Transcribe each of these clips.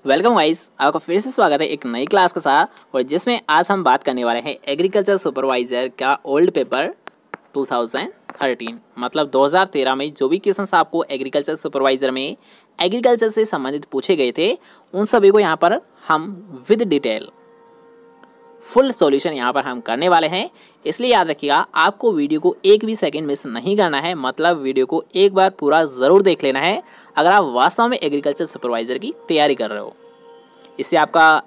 Welcome guys, आपका फिर से स्वागत है एक नई क्लास के साथ। और जिसमें आज हम बात करने वाले हैं एग्रीकल्चर सुपरवाइजर का ओल्ड पेपर 2013 मतलब 2013 में जो भी क्वेश्चंस आपको एग्रीकल्चर सुपरवाइजर में एग्रीकल्चर से संबंधित पूछे गए थे उन सभी को यहाँ पर हम विद डिटेल फुल सॉल्यूशन यहाँ पर हम करने वाले हैं। इसलिए याद रखिएगा, आपको वीडियो को एक भी सेकंड मिस नहीं करना है, मतलब वीडियो को एक बार पूरा ज़रूर देख लेना है अगर आप वास्तव में एग्रीकल्चर सुपरवाइज़र की तैयारी कर रहे हो। इससे आपका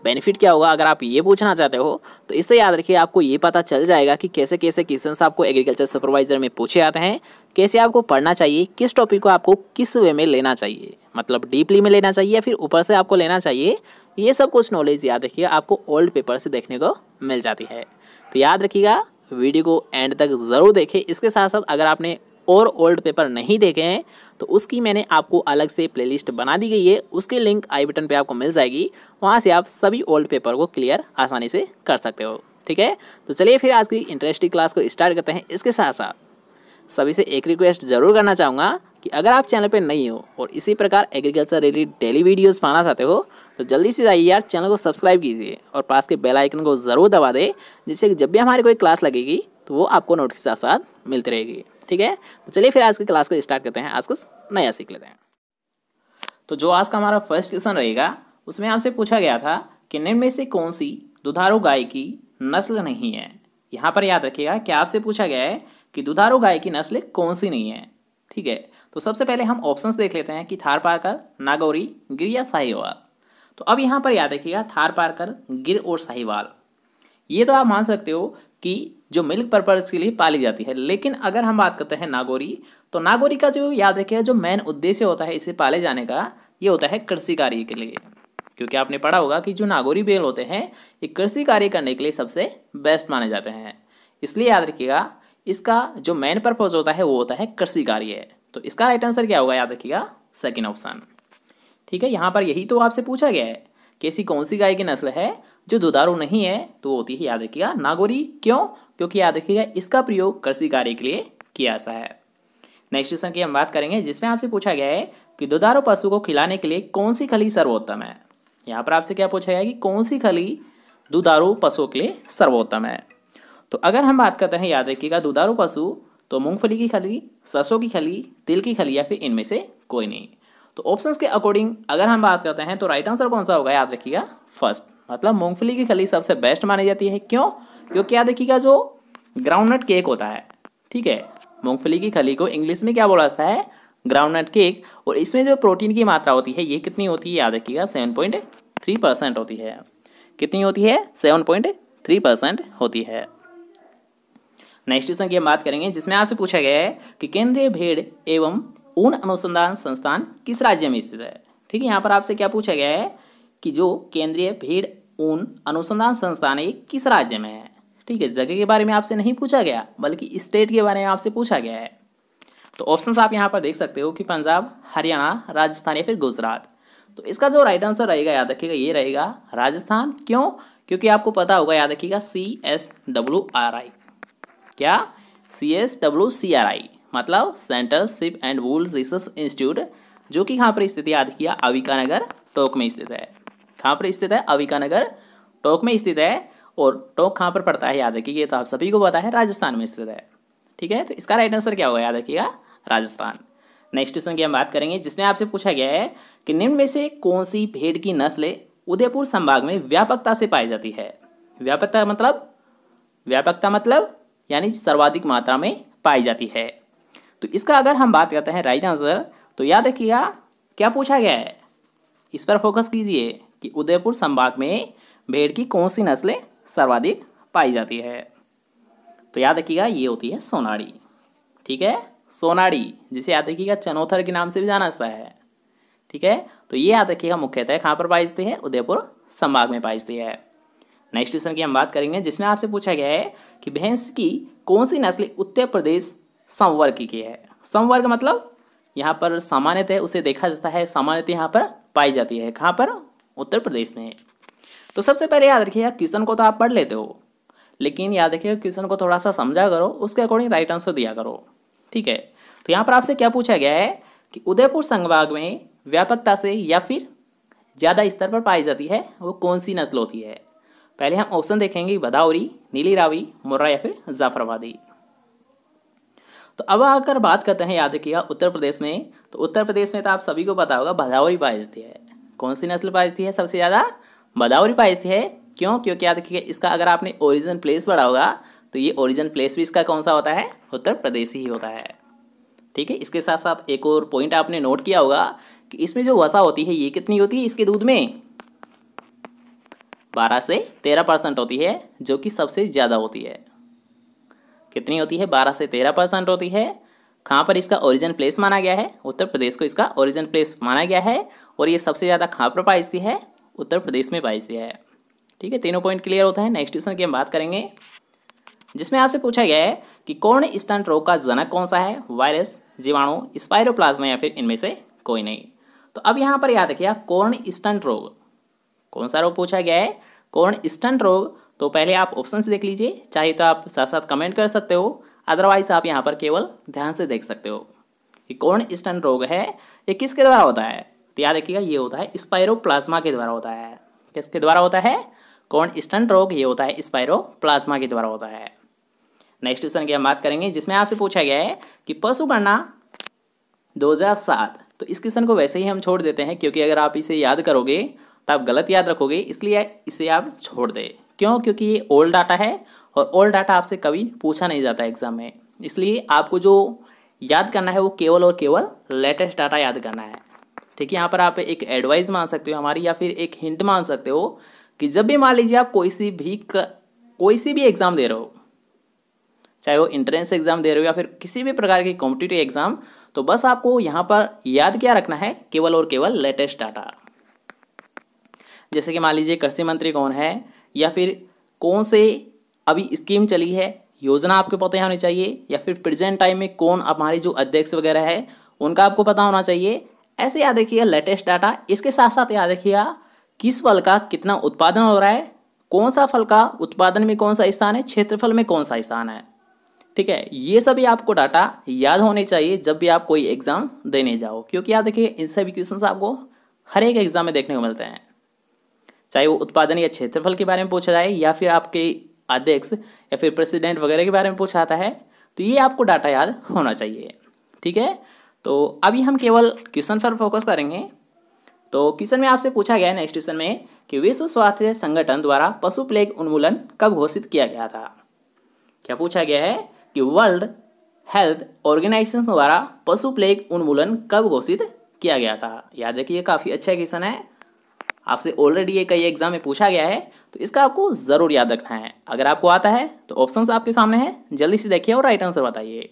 बेनिफिट क्या होगा, अगर आप ये पूछना चाहते हो तो इससे याद रखिए आपको ये पता चल जाएगा कि कैसे कैसे क्वेश्चंस आपको एग्रीकल्चर सुपरवाइजर में पूछे जाते हैं, कैसे आपको पढ़ना चाहिए, किस टॉपिक को आपको किस वे में लेना चाहिए, मतलब डीपली में लेना चाहिए या फिर ऊपर से आपको लेना चाहिए। ये सब कुछ नॉलेज याद रखिए आपको ओल्ड पेपर से देखने को मिल जाती है। तो याद रखिएगा वीडियो को एंड तक ज़रूर देखें। इसके साथ साथ अगर आपने और ओल्ड पेपर नहीं देखे हैं तो उसकी मैंने आपको अलग से प्लेलिस्ट बना दी गई है, उसकी लिंक आई बटन पे आपको मिल जाएगी। वहाँ से आप सभी ओल्ड पेपर को क्लियर आसानी से कर सकते हो। ठीक है, तो चलिए फिर आज की इंटरेस्टिंग क्लास को स्टार्ट करते हैं। इसके साथ साथ सभी से एक रिक्वेस्ट ज़रूर करना चाहूँगा कि अगर आप चैनल पर नई हो और इसी प्रकार एग्रीकल्चर रिलेटेड डेली वीडियोज़ पाना चाहते हो तो जल्दी से जाइए यार, चैनल को सब्सक्राइब कीजिए और पास के बेल आइकन को ज़रूर दबा दें, जिससे जब भी हमारी कोई क्लास लगेगी तो वो आपको नोटिस के साथ मिलती रहेगी। ठीक है, तो चलिए फिर आज की क्लास को स्टार्ट करते हैं। आज कुछ नया सीख लेते हैं। तो जो आज का हमारा फर्स्ट क्वेश्चन रहेगा उसमें आपसे पूछा गया था कि निम्न में से कौन सी दुधारू गाय की नस्ल नहीं है। यहाँ पर याद रखिएगा कि आपसे पूछा गया है कि दुधारू गाय की नस्ल कौन सी नहीं है। ठीक है, तो सबसे पहले हम ऑप्शंस देख लेते हैं कि थारपारकर, नागौरी, गिर या साहिवाल। तो अब यहाँ पर याद रखिएगा थारपारकर, गिर और साहिवाल ये तो आप मान सकते हो कि जो मिल्क पर्पज़ के लिए पाली जाती है, लेकिन अगर हम बात करते हैं नागौरी तो नागौरी का जो याद रखिएगा जो मेन उद्देश्य होता है इसे पाले जाने का, ये होता है कृषि कार्य के लिए। क्योंकि आपने पढ़ा होगा कि जो नागौरी बैल होते हैं ये कृषि कार्य करने के लिए सबसे बेस्ट माने जाते हैं। इसलिए याद रखिएगा इसका जो मेन पर्पज़ होता है वो होता है कृषि कार्य। तो इसका राइट आंसर क्या होगा, याद रखिएगा सेकेंड ऑप्शन। ठीक है, यहाँ पर यही तो आपसे पूछा गया है कि ऐसी कौन सी गाय की नस्ल है जो दुधारू नहीं है, तो वो होती है याद रखिएगा नागौरी। क्यों? क्योंकि याद रखिएगा इसका प्रयोग कृषि कार्य के लिए किया जाता है। नेक्स्ट क्वेश्चन की हम बात करेंगे जिसमें आपसे पूछा गया है कि दुधारू पशु को खिलाने के लिए कौन सी खली सर्वोत्तम है। यहाँ पर आपसे क्या पूछा गया है कि कौन सी खली दुधारू पशुओं के लिए सर्वोत्तम है। तो अगर हम बात करते हैं याद रखिएगा दुधारू पशु तो मूंगफली की खली, सरसों की खली, तिल की खली या फिर इनमें से कोई नहीं। तो ऑप्शंस के अकॉर्डिंग अगर हम बात करते हैं तो राइट आंसर कौन सा होगा, याद रखिएगा फर्स्ट, मतलब मूंगफली की खली सबसे बेस्ट मानी जाती है। क्यों? क्योंकि याद रखिएगा जो ग्राउंडनट केक होता है, ठीक है, मूंगफली की खली को इंग्लिश में क्या बोला जाता है, ग्राउंडनट केक, और इसमें जो प्रोटीन की मात्रा होती है ये कितनी होती है, याद रखिएगा 7.3% होती है। कितनी होती है? 7.3% होती है। नेक्स्ट क्वेश्चन की हम बात करेंगे जिसमें आपसे पूछा गया है कि केंद्रीय भेड़ एवं ऊन अनुसंधान संस्थान किस राज्य में स्थित है। ठीक है, यहाँ पर आपसे क्या पूछा गया है कि जो केंद्रीय भेड़ ऊन अनुसंधान संस्थान है किस राज्य में है। ठीक है, जगह के बारे में आपसे नहीं पूछा गया बल्कि स्टेट के बारे में आपसे पूछा गया है। तो ऑप्शंस आप यहाँ पर देख सकते हो कि पंजाब, हरियाणा, राजस्थान या फिर गुजरात। तो इसका जो राइट आंसर रहेगा याद रखिएगा ये रहेगा राजस्थान। क्यों? क्योंकि आपको पता होगा, याद रखिएगा CSWRI, क्या CSWCRI मतलब central ship and wool research institute, जो कि कहाँ पर स्थित है, याद किया अविकानगर टोंक में स्थित है। कहाँ पर स्थित है? अविकानगर टोंक में स्थित है। और टोंक कहाँ पर पड़ता है, याद रखिए, ये तो आप सभी को पता है, राजस्थान में स्थित है। ठीक है, तो इसका राइट आंसर क्या होगा, याद रखिएगा राजस्थान। नेक्स्ट क्वेश्चन की हम बात करेंगे जिसमें आपसे पूछा गया है कि निम्न में से कौन सी भेड़ की नस्ल उदयपुर संभाग में व्यापकता से पाई जाती है। व्यापकता मतलब यानी सर्वाधिक मात्रा में पाई जाती है। तो इसका अगर हम बात करते हैं राइट आंसर तो याद रखिएगा क्या पूछा गया है, इस पर फोकस कीजिए कि उदयपुर संभाग में भेड़ की कौन सी नस्लें सर्वाधिक पाई जाती है। तो याद रखिएगा ये होती है सोनाड़ी। ठीक है, सोनाड़ी, जिसे याद रखिएगा चनौथर के नाम से भी जाना जाता है। ठीक है, तो ये याद रखिएगा मुख्यतः कहाँ पर पाई जाती है, उदयपुर संभाग में पाई जाती है। नेक्स्ट क्वेश्चन की हम बात करेंगे जिसमें आपसे पूछा गया है कि भैंस की कौन सी नस्ल उत्तर प्रदेश संवर्ग की है। संवर्ग मतलब यहाँ पर सामान्यतः उसे देखा जाता है, सामान्यतः यहाँ पर पाई जाती है, कहाँ पर, उत्तर प्रदेश में। तो सबसे पहले याद रखिएगा क्वेश्चन को तो आप पढ़ लेते हो, लेकिन याद रखिएगा क्वेश्चन को थोड़ा सा समझा करो, उसके अकॉर्डिंग राइट आंसर दिया करो। ठीक है, तो यहाँ पर आपसे क्या पूछा गया है कि उदयपुर संभाग में व्यापकता से या फिर ज़्यादा स्तर पर पाई जाती है वो कौन सी नस्ल होती है? पहले हम ऑप्शन देखेंगे, भदावरी, नीली रावी, मुर्रा या फिर जाफराबादी। तो अब अगर बात करते हैं, याद रखिएगा, उत्तर प्रदेश में, तो उत्तर प्रदेश में तो आप सभी को पता होगा भदावरी पाई जाती है। कौन सी नस्ल पाई जाती है सबसे ज़्यादा? भदावरी पाई जाती है। क्यों? क्योंकि याद रखिएगा, इसका अगर आपने ओरिजिन प्लेस पढ़ा होगा तो ये ओरिजिन प्लेस भी इसका कौन सा होता है? उत्तर प्रदेश ही होता है। ठीक है, इसके साथ साथ एक और पॉइंट आपने नोट किया होगा कि इसमें जो वसा होती है ये कितनी होती है इसके दूध में? 12 से 13% होती है, जो कि सबसे ज़्यादा होती है। कितनी होती है? 12 से 13% होती है। कहाँ पर इसका ओरिजिन प्लेस माना गया है? उत्तर प्रदेश को इसका ओरिजिन प्लेस माना गया है। और ये सबसे ज़्यादा कहाँ पर पाई जाती है? उत्तर प्रदेश में पाई जाती है। ठीक है, तीनों पॉइंट क्लियर होता है। नेक्स्ट क्वेश्चन की हम बात करेंगे, जिसमें आपसे पूछा गया है कि कौन स्टंट रोग का जनक कौन सा है? वायरस, जीवाणु, स्पाइरोप्लाज्मा या फिर इनमें से कोई नहीं। तो अब यहाँ पर याद रखिए, कौन स्टंट रोग, कौन सा रोग पूछा गया है? कौन स्टंट रोग। तो पहले आप ऑप्शन से देख लीजिए, चाहे तो आप साथ साथ कमेंट कर सकते हो, अदरवाइज आप यहाँ पर केवल ध्यान से देख सकते हो कि कौन स्टंट रोग है, ये किसके द्वारा होता है। तो याद रखिएगा, ये होता है स्पाइरोप्लाज्मा के द्वारा होता है। किसके द्वारा होता है? कौन स्टंट रोग, ये होता है स्पाइरोप्लाज्मा के द्वारा होता है। नेक्स्ट क्वेश्चन की हम बात करेंगे, जिसमें आपसे पूछा गया है कि पशु गणना 2007। तो इस क्वेश्चन को वैसे ही हम छोड़ देते हैं, क्योंकि अगर आप इसे याद करोगे तो आप गलत याद रखोगे, इसलिए इसे आप छोड़ दें। क्यों? क्योंकि ये ओल्ड डाटा है और ओल्ड डाटा आपसे कभी पूछा नहीं जाता एग्जाम में, इसलिए आपको जो याद करना है वो केवल और केवल लेटेस्ट डाटा याद करना है। ठीक है, यहाँ पर आप एक एडवाइस मान सकते हो हमारी, या फिर एक हिंट मान सकते हो कि जब भी मान लीजिए आप कोई सी भी एग्ज़ाम दे रहे हो, चाहे वो इंट्रेंस एग्जाम दे रहे हो या फिर किसी भी प्रकार की कॉम्पिटिटिव एग्जाम, तो बस आपको यहाँ पर याद क्या रखना है? केवल और केवल लेटेस्ट डाटा। जैसे कि मान लीजिए कृषि मंत्री कौन है, या फिर कौन से अभी स्कीम चली है, योजना आपको पता होनी चाहिए, या फिर प्रेजेंट टाइम में कौन हमारी जो अध्यक्ष वगैरह है उनका आपको पता होना चाहिए। ऐसे याद रखिएगा लेटेस्ट डाटा। इसके साथ साथ याद रखिएगा किस फल का कितना उत्पादन हो रहा है, कौन सा फल का उत्पादन में कौन सा स्थान है, क्षेत्रफल में कौन सा स्थान है। ठीक है, ये सभी आपको डाटा याद होने चाहिए जब भी आप कोई एग्जाम देने जाओ, क्योंकि याद रखिए इन सभी क्वेश्चंस आपको हर एक एग्जाम में देखने को मिलते हैं, चाहे वो उत्पादन या क्षेत्रफल के बारे में पूछा जाए, या फिर आपके अध्यक्ष या फिर प्रेसिडेंट वगैरह के बारे में पूछा जाता है, तो ये आपको डाटा याद होना चाहिए। ठीक है, तो अभी हम केवल क्वेश्चन पर फोकस करेंगे। तो क्वेश्चन में आपसे पूछा गया है नेक्स्ट क्वेश्चन में कि विश्व स्वास्थ्य संगठन द्वारा पशु प्लेग उन्मूलन कब घोषित किया गया था? क्या पूछा गया है कि वर्ल्ड हेल्थ ऑर्गेनाइजेशन द्वारा पशु प्लेग उन्मूलन कब घोषित किया गया था? याद रखिए, काफ़ी अच्छा क्वेश्चन है, आपसे ऑलरेडी ये कई एग्जाम में पूछा गया है, तो इसका आपको ज़रूर याद रखना है। अगर आपको आता है तो ऑप्शंस आपके सामने है, जल्दी से देखिए और राइट आंसर बताइए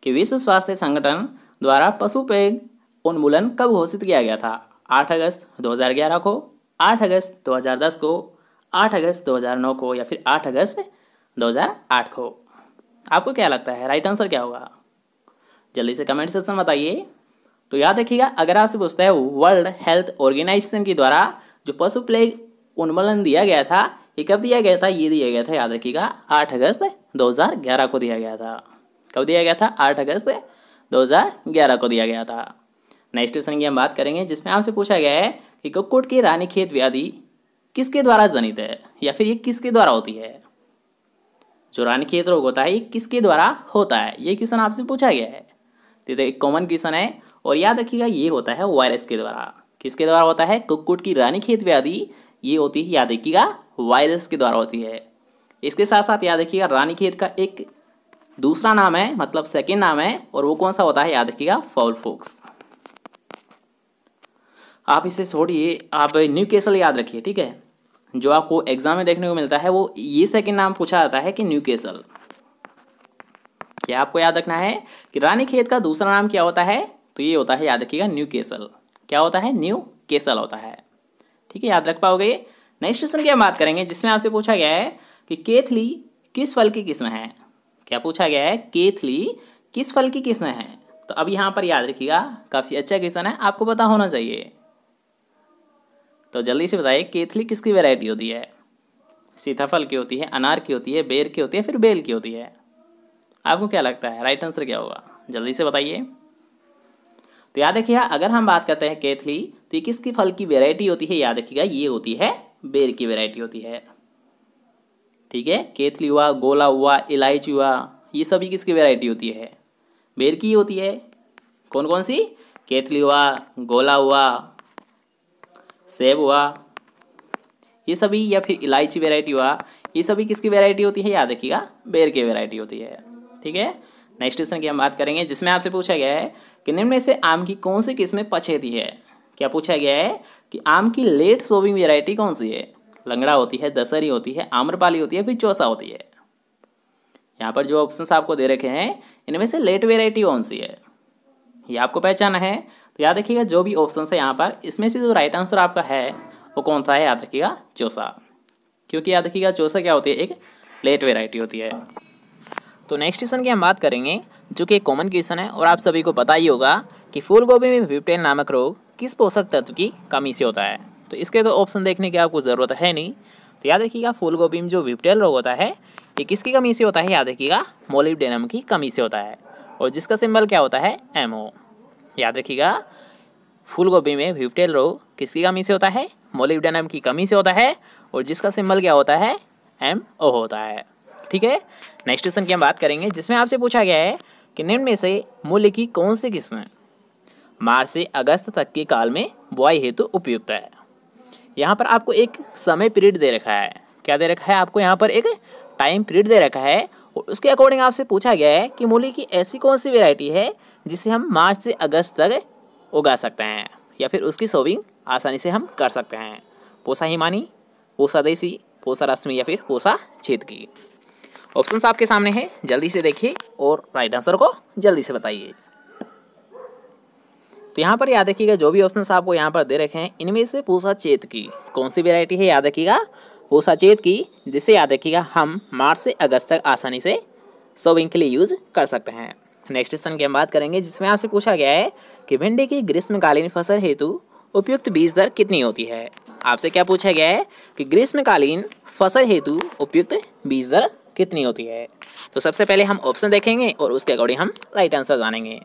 कि विश्व स्वास्थ्य संगठन द्वारा पशु प्लेग उन्मूलन कब घोषित किया गया था? 8 अगस्त 2011 को, 8 अगस्त 2010 को, 8 अगस्त 2009 को, या फिर 8 अगस्त 2008 को। आपको क्या लगता है राइट आंसर क्या होगा? जल्दी से कमेंट सेक्शन में बताइए। तो याद रखिएगा, अगर आपसे पूछता है वर्ल्ड हेल्थ ऑर्गेनाइजेशन के द्वारा जो पशु प्लेग उन्मूलन दिया गया था, ये कब दिया गया था? ये दिया गया था, याद रखिएगा, 8 अगस्त 2011 को दिया गया था। कब दिया गया था? 8 अगस्त 2011 को दिया गया था। नेक्स्ट क्वेश्चन की हम बात करेंगे, जिसमें आपसे पूछा गया है कि कुक्कुट की रानीखेत व्याधि किसके द्वारा जनित है, या फिर ये किसके द्वारा होती है? जो रानीखेत रोग होता है ये किसके द्वारा होता है? ये क्वेश्चन आपसे पूछा गया है, तो एक कॉमन क्वेश्चन है। और याद रखिएगा, ये होता है वायरस के द्वारा। किसके द्वारा होता है? कुक्कुट की रानीखेत व्याधि ये होती है, याद रखिएगा, वायरस के द्वारा होती है। इसके साथ साथ याद रखिएगा, रानीखेत का एक दूसरा नाम है, मतलब सेकेंड नाम है, और वो कौन सा होता है? याद रखिएगा, फाउल पॉक्स। आप इसे छोड़िए, आप न्यूकैसल याद रखिए। ठीक है, जो आपको एग्जाम में देखने को मिलता है वो ये सेकेंड नाम पूछा जाता है कि न्यूकैसल। क्या आपको याद रखना है कि रानीखेत का दूसरा नाम क्या होता है? तो ये होता है, याद रखिएगा, न्यूकैसल। क्या होता है? न्यूकैसल होता है। ठीक है, याद रख पाओगे। नेक्स्ट क्वेश्चन की हम बात करेंगे, जिसमें आपसे पूछा गया है कि केथली किस फल की किस्म है? क्या पूछा गया है? केथली किस फल की किस्म है? तो अब यहाँ पर याद रखिएगा, काफ़ी अच्छा क्वेश्चन है, आपको पता होना चाहिए। तो जल्दी से बताइए, केथली किसकी वैरायटी होती है? सीताफल की होती है, अनार की होती है, बेर की होती है, फिर बेल की होती है? आपको क्या लगता है राइट आंसर क्या होगा? जल्दी से बताइए। तो याद रखिएगा अगर हम बात करते हैं केथली, तो ये किसकी फल की वेराइटी होती है? याद रखिएगा ये होती है बेर की वेराइटी होती है। ठीक है, केथली हुआ, गोला हुआ, इलायची हुआ, ये सभी किसकी वेराइटी होती है? बेर की होती है। कौन कौन सी? केथली हुआ, गोला हुआ, सेब हुआ, ये सभी, या फिर इलायची वेराइटी हुआ, ये सभी किसकी वेराइटी होती है? याद रखिएगा बेर की वेराइटी होती है। ठीक है, नेक्स्ट क्वेश्चन की हम बात करेंगे जिसमें आपसे पूछा गया है कि निम्न में से आम की कौन सी किस्म पछेती है? क्या पूछा गया है कि आम की लेट सोविंग वेराइटी कौन सी है? लंगड़ा होती है, दशहरी होती है, आम्रपाली होती है, फिर चौसा होती है। यहाँ पर जो ऑप्शंस आपको दे रखे हैं इनमें से लेट वेराइटी कौन सी है ये आपको पहचाना है। तो याद रखिएगा जो भी ऑप्शन है यहाँ पर, इसमें से जो राइट आंसर आपका है वो कौन सा है? याद रखिएगा चौसा, क्योंकि याद रखिएगा चौसा क्या होती है? एक लेट वेराइटी होती है। तो नेक्स्ट क्वेश्चन की हम बात करेंगे जो कि एक कॉमन क्वेश्चन है और आप सभी को पता ही होगा कि फूल गोभी में विप्टेन नामक रोग किस पोषक तत्व की कमी से होता है? तो इसके तो ऑप्शन देखने की आपको ज़रूरत है नहीं। तो याद रखिएगा फूल गोभी में जो विप्टेन रोग होता है ये किसकी कमी से होता है? याद रखिएगा मोलिब्डेनम की कमी से होता है, और जिसका सिंबल क्या होता है? MO। याद रखिएगा फूल गोभी में विप्टेन रोग किसकी कमी से होता है? मोलिब्डेनम की कमी से होता है, और जिसका सिंबल क्या होता है? MO होता है। ठीक है, नेक्स्ट क्वेश्चन की हम बात करेंगे जिसमें आपसे पूछा गया है कि निम्न में से मूल्य की कौन सी किस्म मार्च से अगस्त तक के काल में बुआई हेतु उपयुक्त है? यहाँ पर आपको एक समय पीरियड दे रखा है। क्या दे रखा है आपको? यहाँ पर एक टाइम पीरियड दे रखा है, और उसके अकॉर्डिंग आपसे पूछा गया है कि मूली की ऐसी कौन सी वेराइटी है जिसे हम मार्च से अगस्त तक उगा सकते हैं, या फिर उसकी सोविंग आसानी से हम कर सकते हैं। पूसा हिमानी, पूसा देसी, पूसा रश्मि, या फिर पूसा छेदकी। ऑप्शंस आपके सामने है, जल्दी से देखिए और राइट आंसर को जल्दी से बताइए। तो यहाँ पर याद रखिएगा जो भी ऑप्शंस आपको यहाँ पर दे रखे हैं इनमें से पूसा छेदकी कौन सी वेराइटी है? याद रखिएगा पूसा छेदकी, जिसे याद रखिएगा हम मार्च से अगस्त तक आसानी से सोविंग के लिए यूज कर सकते हैं। नेक्स्ट क्वेश्चन की हम बात करेंगे जिसमें आपसे पूछा गया है कि भिंडी की ग्रीष्मकालीन फसल हेतु उपयुक्त बीज दर कितनी होती है? आपसे क्या पूछा गया है कि ग्रीष्मकालीन फसल हेतु उपयुक्त बीज दर कितनी होती है? तो सबसे पहले हम ऑप्शन देखेंगे और उसके अकॉर्डिंग हम राइट आंसर जानेंगे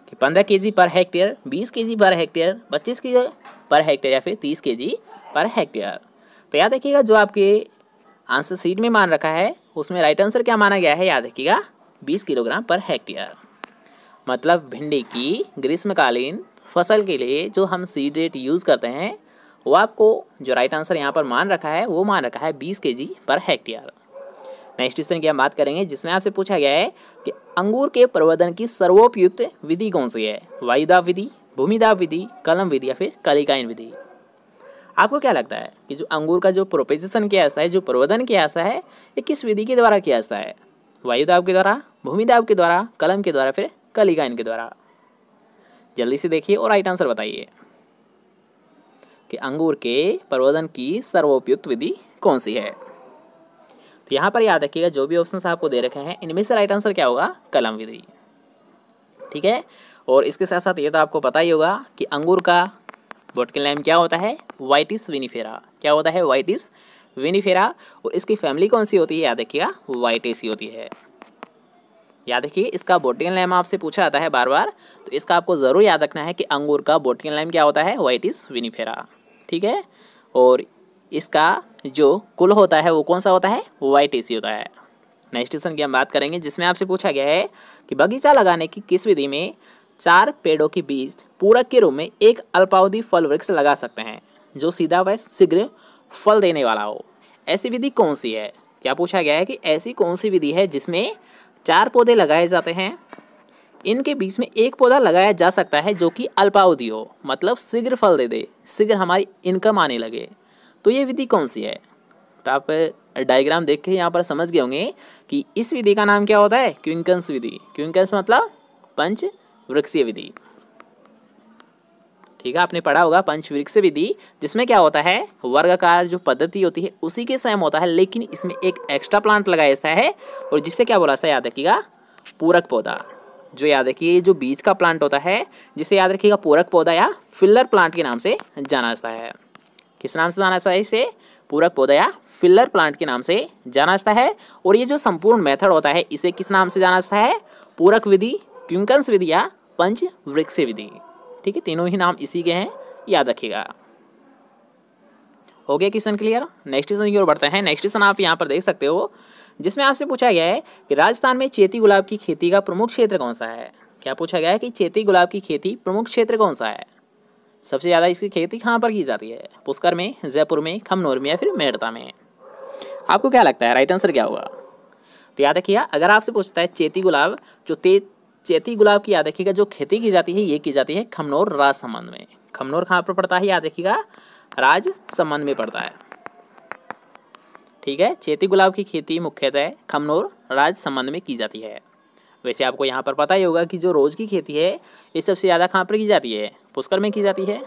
कि 15 kg per hectare, 20 kg per hectare, 25 kg per hectare, या फिर 30 kg पर हेक्टेयर। तो याद रखिएगा जो आपके आंसर सीट में मान रखा है उसमें राइट आंसर क्या माना गया है? याद रखिएगा 20 किलोग्राम पर हेक्टेयर। मतलब भिंडी की ग्रीष्मकालीन फसल के लिए जो हम सीड रेट यूज़ करते हैं वो आपको जो राइट आंसर यहाँ पर मान रखा है वो मान रखा है 20 kg per hectare. Next question की हम बात करेंगे जिसमें आपसे पूछा गया है कि अंगूर के प्रवर्धन की सर्वोपयुक्त विधि कौन सी है? वायुदाब विधि, भूमिदाब विधि, कलम विधि, या फिर कलिकाइन विधि। आपको क्या लगता है कि जो अंगूर का जो प्रोपेगेशन किया जाता है, जो प्रवर्धन किया जाता है, ये किस विधि के द्वारा किया जाता है? वायुदाब के द्वारा, भूमिदाब के द्वारा, कलम के द्वारा, फिर कलिकाइन के द्वारा। जल्दी से देखिए और राइट आंसर बताइए कि अंगूर के प्रवर्धन की सर्वोपयुक्त विधि कौन सी है? तो यहाँ पर याद रखिएगा जो भी ऑप्शंस आपको दे रखे हैं इनमें से राइट आंसर क्या होगा? कलम विधि। ठीक है, और इसके साथ साथ ये तो आपको पता ही होगा कि अंगूर का बॉटनिकल नेम क्या होता है? वाइटिस विनिफेरा। क्या होता है? वाइटिस विनिफेरा। और इसकी फैमिली कौन सी होती है? याद रखिएगा वाइटेसी होती है। याद रखिए इसका बॉटनिकल नेम आपसे पूछा जाता है बार बार, तो इसका आपको ज़रूर याद रखना है कि अंगूर का बॉटनिकल नेम क्या होता है? वाइटिस विनिफेरा। ठीक है, और इसका जो कुल होता है वो कौन सा होता है? वाइटेसी होता है। नेक्स्ट क्वेश्चन की हम बात करेंगे जिसमें आपसे पूछा गया है कि बगीचा लगाने की किस विधि में 4 पेड़ों के बीच पूरक के रूप में एक अल्पावधि फल वृक्ष लगा सकते हैं जो सीधा व शीघ्र फल देने वाला हो? ऐसी विधि कौन सी है? क्या पूछा गया है कि ऐसी कौन सी विधि है जिसमें 4 पौधे लगाए जाते हैं, इनके बीच में एक पौधा लगाया जा सकता है जो कि अल्पावधि हो, मतलब शीघ्र फल दे दे, शीघ्र हमारी इनकम आने लगे। तो ये विधि कौन सी है? तो आप डायग्राम देख के यहाँ पर समझ गए होंगे कि इस विधि का नाम क्या होता है? क्विंकन्स विधि। क्विंकन्स मतलब पंचवृक्षीय विधि। ठीक है, आपने पढ़ा होगा पंचवृक्षीय विधि, जिसमें क्या होता है? वर्गाकार जो पद्धति होती है उसी के सेम होता है, लेकिन इसमें एक एक्स्ट्रा प्लांट लगाया जाता है और जिससे क्या बोला जाता है? याद रखिएगा पूरक पौधा। जो याद रखिए जो बीज का प्लांट होता है जिसे याद रखिएगा पूरक पौधा या फिलर प्लांट के नाम से जाना जाता है। किस नाम से जाना जाता है? इसे पूरक पौधा या फिलर प्लांट के नाम से जाना जाता है। और ये जो संपूर्ण मेथड होता है इसे किस नाम से जाना जाता है? पूरक विधि, क्विंकन्स विधि या पंचवृक्षीय विधि। ठीक है, तीनों ही नाम इसी के हैं, याद रखिएगा। हो गया क्वेश्चन क्लियर। नेक्स्ट क्वेश्चन की ओर बढ़ते हैं। नेक्स्ट क्वेश्चन आप यहाँ पर देख सकते हो, जिसमें आपसे पूछा गया है कि राजस्थान में चेती गुलाब की खेती का प्रमुख क्षेत्र कौन सा है। क्या पूछा गया है कि चेती गुलाब की खेती प्रमुख क्षेत्र कौन सा है, सबसे ज़्यादा इसकी खेती कहाँ पर की जाती है, पुष्कर में, जयपुर में, खमनोर में या फिर मेड़ता में। आपको क्या लगता है राइट आंसर क्या होगा? तो याद रखिएगा, अगर आपसे पूछता है चेती गुलाब, चेती गुलाब की याद रखिएगा जो खेती की जाती है ये की जाती है खमनोर राजसमंद में। खमनोर कहाँ पर पड़ता है, याद रखिएगा राजसमंद में पड़ता है। ठीक है, चेती गुलाब की खेती मुख्यतः खमनोर राजसमंद में की जाती है। वैसे आपको यहाँ पर पता ही होगा कि जो रोज़ की खेती है ये सबसे ज़्यादा कहाँ पर की जाती है, पुष्कर में की जाती है।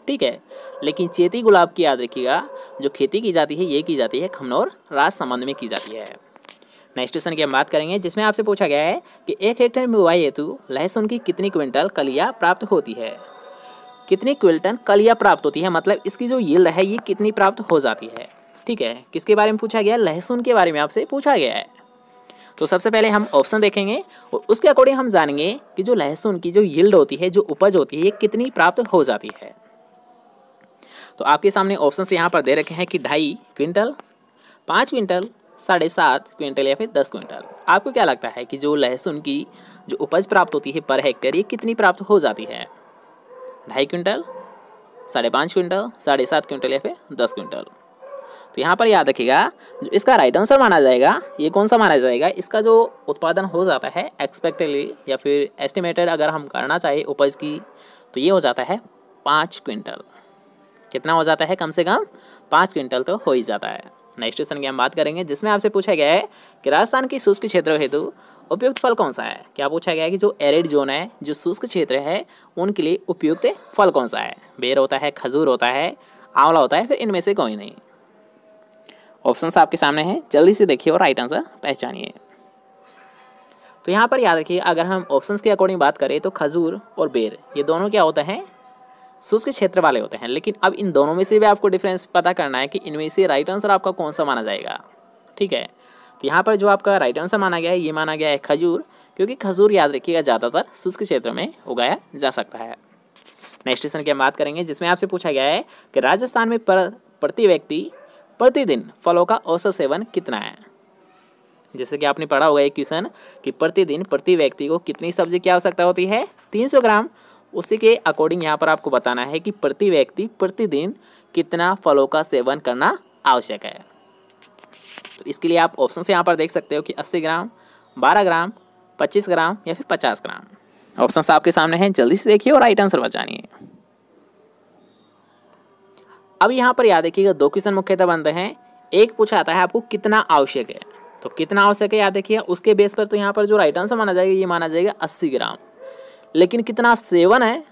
ठीक है, लेकिन चेती गुलाब की याद रखिएगा जो खेती की जाती है ये की जाती है खमनोर राजसमंद में की जाती है। नेक्स्ट क्वेश्चन की हम बात करेंगे, जिसमें आपसे पूछा गया है कि 1 हेक्टेयर में बुआई हेतु लहसुन की कितनी क्विंटल कलियाँ प्राप्त होती है। कितनी क्विंटल कलियाँ प्राप्त होती है, मतलब इसकी जो यील्ड है ये कितनी प्राप्त हो जाती है। ठीक है, किसके बारे में पूछा गया है, लहसुन के बारे में आपसे पूछा गया है। तो सबसे पहले हम ऑप्शन देखेंगे और उसके अकॉर्डिंग हम जानेंगे कि जो लहसुन की जो यील्ड होती है, जो उपज होती है, ये कितनी प्राप्त हो जाती है। तो आपके सामने ऑप्शन यहाँ पर दे रखे हैं कि 2.5 क्विंटल, 5 क्विंटल, 7.5 क्विंटल या फिर 10 क्विंटल। आपको क्या लगता है कि जो लहसुन की जो उपज प्राप्त होती है पर हेक्टेयर ये कितनी प्राप्त हो जाती है, 2.5 क्विंटल, 5.5 क्विंटल, 7.5 क्विंटल या फिर 10 क्विंटल। तो यहाँ पर याद रखिएगा जो इसका राइट आंसर माना जाएगा ये कौन सा माना जाएगा, इसका जो उत्पादन हो जाता है एक्सपेक्टेडली या फिर एस्टिमेटेड अगर हम करना चाहे उपज की, तो ये हो जाता है 5 क्विंटल। कितना हो जाता है, कम से कम 5 क्विंटल तो हो ही जाता है। नेक्स्ट क्वेश्चन की हम बात करेंगे, जिसमें आपसे पूछा गया है कि राजस्थान के शुष्क क्षेत्रों हेतु उपयुक्त फल कौन सा है। क्या पूछा गया है कि जो एरिड जोन है, जो शुष्क क्षेत्र है, उनके लिए उपयुक्त फल कौन सा है। बेर होता है, खजूर होता है, आंवला होता है, फिर इनमें से कोई नहीं। ऑप्शंस आपके सामने हैं, जल्दी से देखिए और राइट आंसर पहचानिए। तो यहाँ पर याद रखिए, अगर हम ऑप्शंस के अकॉर्डिंग बात करें तो खजूर और बेर ये दोनों क्या होते हैं, शुष्क क्षेत्र वाले होते हैं। लेकिन अब इन दोनों में से भी आपको डिफरेंस पता करना है कि इनमें से राइट आंसर आपका कौन सा माना जाएगा। ठीक है, तो यहाँ पर जो आपका राइट आंसर माना गया है ये माना गया है खजूर, क्योंकि खजूर याद रखिएगा ज़्यादातर शुष्क क्षेत्र में उगाया जा सकता है। नेक्स्ट क्वेश्चन की हम बात करेंगे, जिसमें आपसे पूछा गया है कि राजस्थान में प्रति व्यक्ति प्रतिदिन फलों का औसत सेवन कितना है। जैसे कि आपने पढ़ा होगा एक क्वेश्चन कि प्रतिदिन प्रति व्यक्ति को कितनी सब्जी की आवश्यकता होती है, 300 ग्राम। उसी के अकॉर्डिंग यहाँ पर आपको बताना है कि प्रति व्यक्ति प्रतिदिन कितना फलों का सेवन करना आवश्यक है। तो इसके लिए आप ऑप्शन से यहाँ पर देख सकते हो कि 80 ग्राम, 12 ग्राम, 25 ग्राम या फिर 50 ग्राम। ऑप्शन आपके सामने हैं, जल्दी से देखिए और राइट आंसर बचानिए। अब यहाँ पर याद रखिएगा 2 क्वेश्चन मुख्यतः बनते हैं। एक पूछा आता है आपको कितना आवश्यक है, तो कितना आवश्यक है याद रखिए, उसके बेस पर तो यहाँ पर जो राइट आंसर माना जाएगा ये माना जाएगा 80 ग्राम। लेकिन कितना सेवन है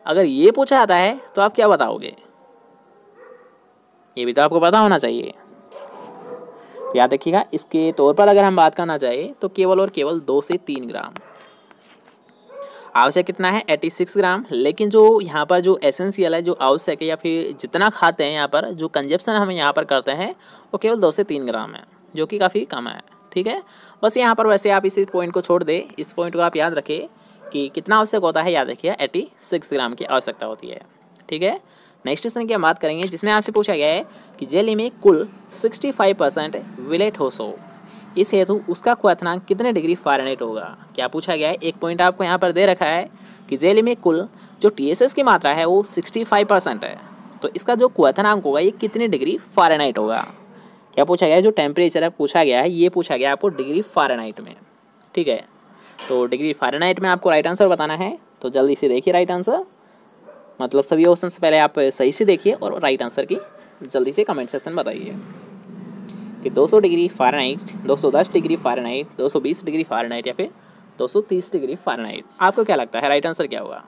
अगर ये पूछा जाता है तो आप क्या बताओगे, ये भी तो आपको पता होना चाहिए। तो याद रखिएगा इसके तौर पर अगर हम बात करना चाहें तो केवल और केवल 2 से 3 ग्राम। आवश्यक कितना है, 86 ग्राम। लेकिन जो यहाँ पर जो एसेंशियल है, जो आवश्यक है या फिर जितना खाते हैं यहाँ पर, जो कंजप्शन हम यहाँ पर करते हैं वो केवल 2 से 3 ग्राम है, जो कि काफ़ी कम है। ठीक है, बस यहाँ पर वैसे आप इसी पॉइंट को छोड़ दे, इस पॉइंट को आप याद रखें कि कितना आवश्यक होता है, याद रखिए 86 ग्राम की आवश्यकता होती है। ठीक है, नेक्स्ट क्वेश्चन की हम बात करेंगे, जिसमें आपसे पूछा गया है कि जेली में कुल 65% विलेट होसो, इस हेतु उसका क्वथनांक कितने डिग्री फ़ारेनहाइट होगा। क्या पूछा गया है, एक पॉइंट आपको यहाँ पर दे रखा है कि जेली में कुल जो TSS की मात्रा है वो 65% है, तो इसका जो क्वथनांक होगा ये कितने डिग्री फ़ारेनहाइट होगा। क्या पूछा गया है, जो टेम्परेचर है पूछा गया है, ये पूछा गया आपको डिग्री फ़ारेनहाइट में। ठीक है, तो डिग्री फ़ारेनहाइट में आपको राइट आंसर बताना है, तो जल्दी से देखिए राइट आंसर, मतलब सभी ऑप्शन से पहले आप सही से देखिए और राइट आंसर की जल्दी से कमेंट सेक्शन बताइए कि 200 degree Fahrenheit, 210 degree Fahrenheit, 220 degree Fahrenheit या फिर 230 डिग्री फ़ारेनहाइट। आपको क्या लगता है राइट आंसर क्या होगा।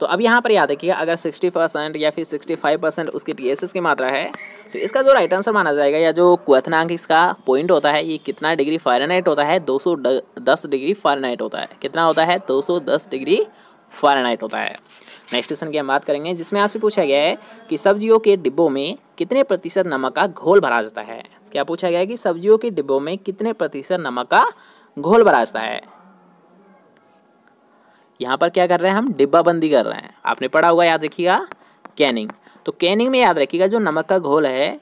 तो अब यहाँ पर याद रखिएगा अगर 60% या फिर 65% उसकी TSS की मात्रा है, तो इसका जो राइट आंसर माना जाएगा या जो क्वथनांक इसका पॉइंट होता है ये कितना डिग्री फ़ारेनहाइट होता है, 210 डिग्री फ़ारेनहाइट होता है। कितना होता है, 210 डिग्री फ़ारेनहाइट होता है। नेक्स्ट क्वेश्चन की हम बात करेंगे, जिसमें आपसे पूछा गया है कि सब्जियों के डिब्बों में कितने प्रतिशत नमक का घोल भरा जाता है। क्या पूछा गया है कि सब्जियों के डिब्बों में कितने प्रतिशत नमक का घोल भरा जाता है। यहाँ पर क्या कर रहे हैं हम, डिब्बाबंदी कर रहे हैं। आपने पढ़ा होगा, याद रखिएगा, कैनिंग। तो कैनिंग में याद रखिएगा जो नमक का घोल है,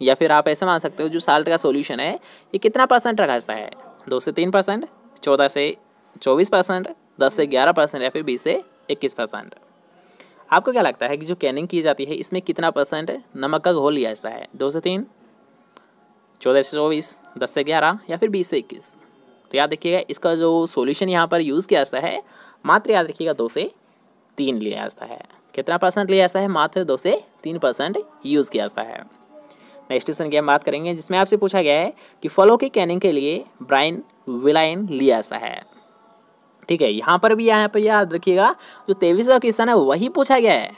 या फिर आप ऐसे मान सकते हो जो साल्ट का सॉल्यूशन है, ये कितना परसेंट रखा है, 2 से 3%, 14 से 24%, 10 से 11% या फिर 20 से 21%। आपको क्या लगता है कि जो कैनिंग की जाती है इसमें कितना परसेंट नमक का घोल लिया जाता है, 2 से 3, 14 से 24, 10 से 11 या फिर 20 से 21? तो याद रखिएगा इसका जो सॉल्यूशन यहाँ पर यूज़ किया जाता है, मात्र याद रखिएगा 2 से 3 लिया जाता है। कितना परसेंट लिया जाता है, मात्र 2 से 3% यूज़ किया जाता है। नेक्स्ट क्वेश्चन की हम बात करेंगे, जिसमें आपसे पूछा गया है कि फलों की कैनिंग के लिए ब्राइन विलाइन लिया जाता है। ठीक है, यहाँ पर भी याद रखिएगा जो 23वां क्वेश्चन है वही पूछा गया है,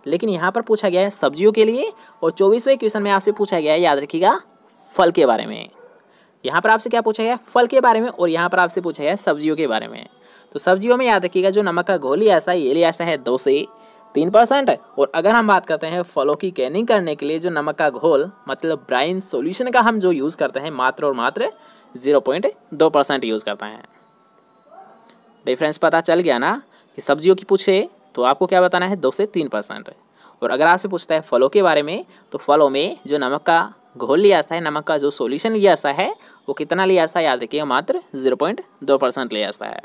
लेकिन यहाँ पर पूछा गया है सब्जियों के लिए, और 24वें क्वेश्चन में आपसे पूछा गया है, याद रखिएगा, फल के बारे में। यहाँ पर आपसे क्या पूछा गया, फल के बारे में, और यहाँ पर आपसे पूछा गया सब्जियों के बारे में। तो सब्जियों में याद रखिएगा जो नमक का घोल लिया है ये लिया है 2 से 3%। और अगर हम बात करते हैं फलों की कैनिंग करने के लिए जो नमक का घोल मतलब ब्राइन सॉल्यूशन का हम जो यूज़ करते हैं, मात्र और मात्र 0.2% यूज़ करते हैं। डिफरेंस पता चल गया ना कि सब्जियों की पूछे तो आपको क्या बताना है, 2 से 3%। और अगर आपसे पूछता है फलों के बारे में, तो फलों में जो नमक का घोल लिया जाता है, नमक का जो सॉल्यूशन लिया जाता है, वो कितना लिया जाता है, याद रखिएगा, मात्र 0.2% लिया जाता है।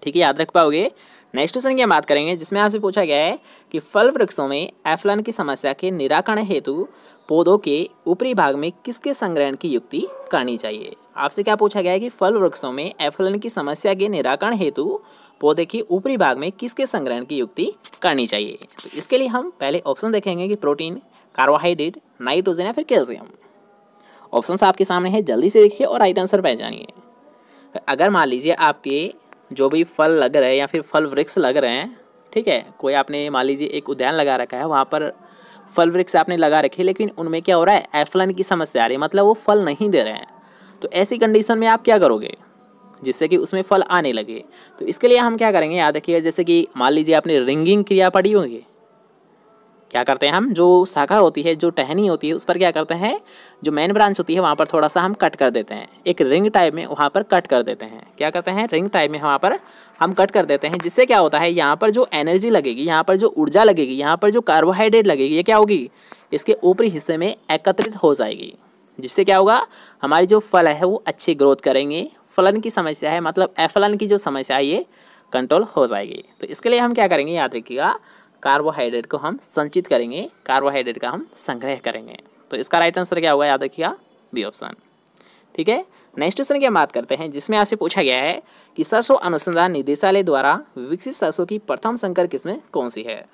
ठीक है, याद रख पाओगे। नेक्स्ट क्वेश्चन की हम बात करेंगे, जिसमें आपसे पूछा गया है कि फल वृक्षों में एफ्लन की समस्या के निराकरण हेतु पौधों के ऊपरी भाग में किसके संग्रहण की युक्ति करनी चाहिए। आपसे क्या पूछा गया है कि फल वृक्षों में एफ्लन की समस्या के निराकरण हेतु पौधे के ऊपरी भाग में किसके संग्रहण की युक्ति करनी चाहिए। तो इसके लिए हम पहले ऑप्शन देखेंगे कि प्रोटीन, कार्बोहाइड्रेट, नाइट्रोजन या फिर कैल्शियम। ऑप्शंस आपके सामने है, जल्दी से देखिए और राइट आंसर पहचानिए। अगर मान लीजिए आपके जो भी फल लग रहे हैं या फिर फल वृक्ष लग रहे हैं, ठीक है, कोई आपने मान लीजिए एक उद्यान लगा रखा है, वहाँ पर फल वृक्ष आपने लगा रखे, लेकिन उनमें क्या हो रहा है, एफ्लन की समस्या आ रही है, मतलब वो फल नहीं दे रहे हैं। तो ऐसी कंडीशन में आप क्या करोगे जिससे कि उसमें फल आने लगे। तो इसके लिए हम क्या करेंगे, याद रखिएगा, जैसे कि मान लीजिए आपने रिंगिंग क्रिया पढ़ी होगी। क्या करते हैं हम, जो शाखा होती है, जो टहनी होती है, उस पर क्या करते हैं, जो मेन ब्रांच होती है वहाँ पर थोड़ा सा हम कट कर देते हैं, एक रिंग टाइप में वहाँ पर कट कर देते हैं। क्या करते हैं, रिंग टाइप में वहाँ पर हम कट कर देते हैं, जिससे क्या होता है, यहाँ पर जो एनर्जी लगेगी, यहाँ पर जो ऊर्जा लगेगी, यहाँ पर जो कार्बोहाइड्रेट लगेगी, ये क्या होगी, इसके ऊपरी हिस्से में एकत्रित हो जाएगी, जिससे क्या होगा, हमारी जो फल है वो अच्छी ग्रोथ करेंगे। फलन की समस्या है, मतलब एफलन की जो समस्या है, ये कंट्रोल हो जाएगी। तो इसके लिए हम क्या करेंगे, याद रखिएगा, कार्बोहाइड्रेट को हम संचित करेंगे, कार्बोहाइड्रेट का हम संग्रह करेंगे। तो इसका राइट आंसर क्या होगा, याद रखिएगा, बी ऑप्शन। ठीक है, नेक्स्ट क्वेश्चन की हम बात करते हैं, जिसमें आपसे पूछा गया है कि सरसों अनुसंधान निदेशालय द्वारा विकसित सरसों की प्रथम संकर किस्में कौन सी है।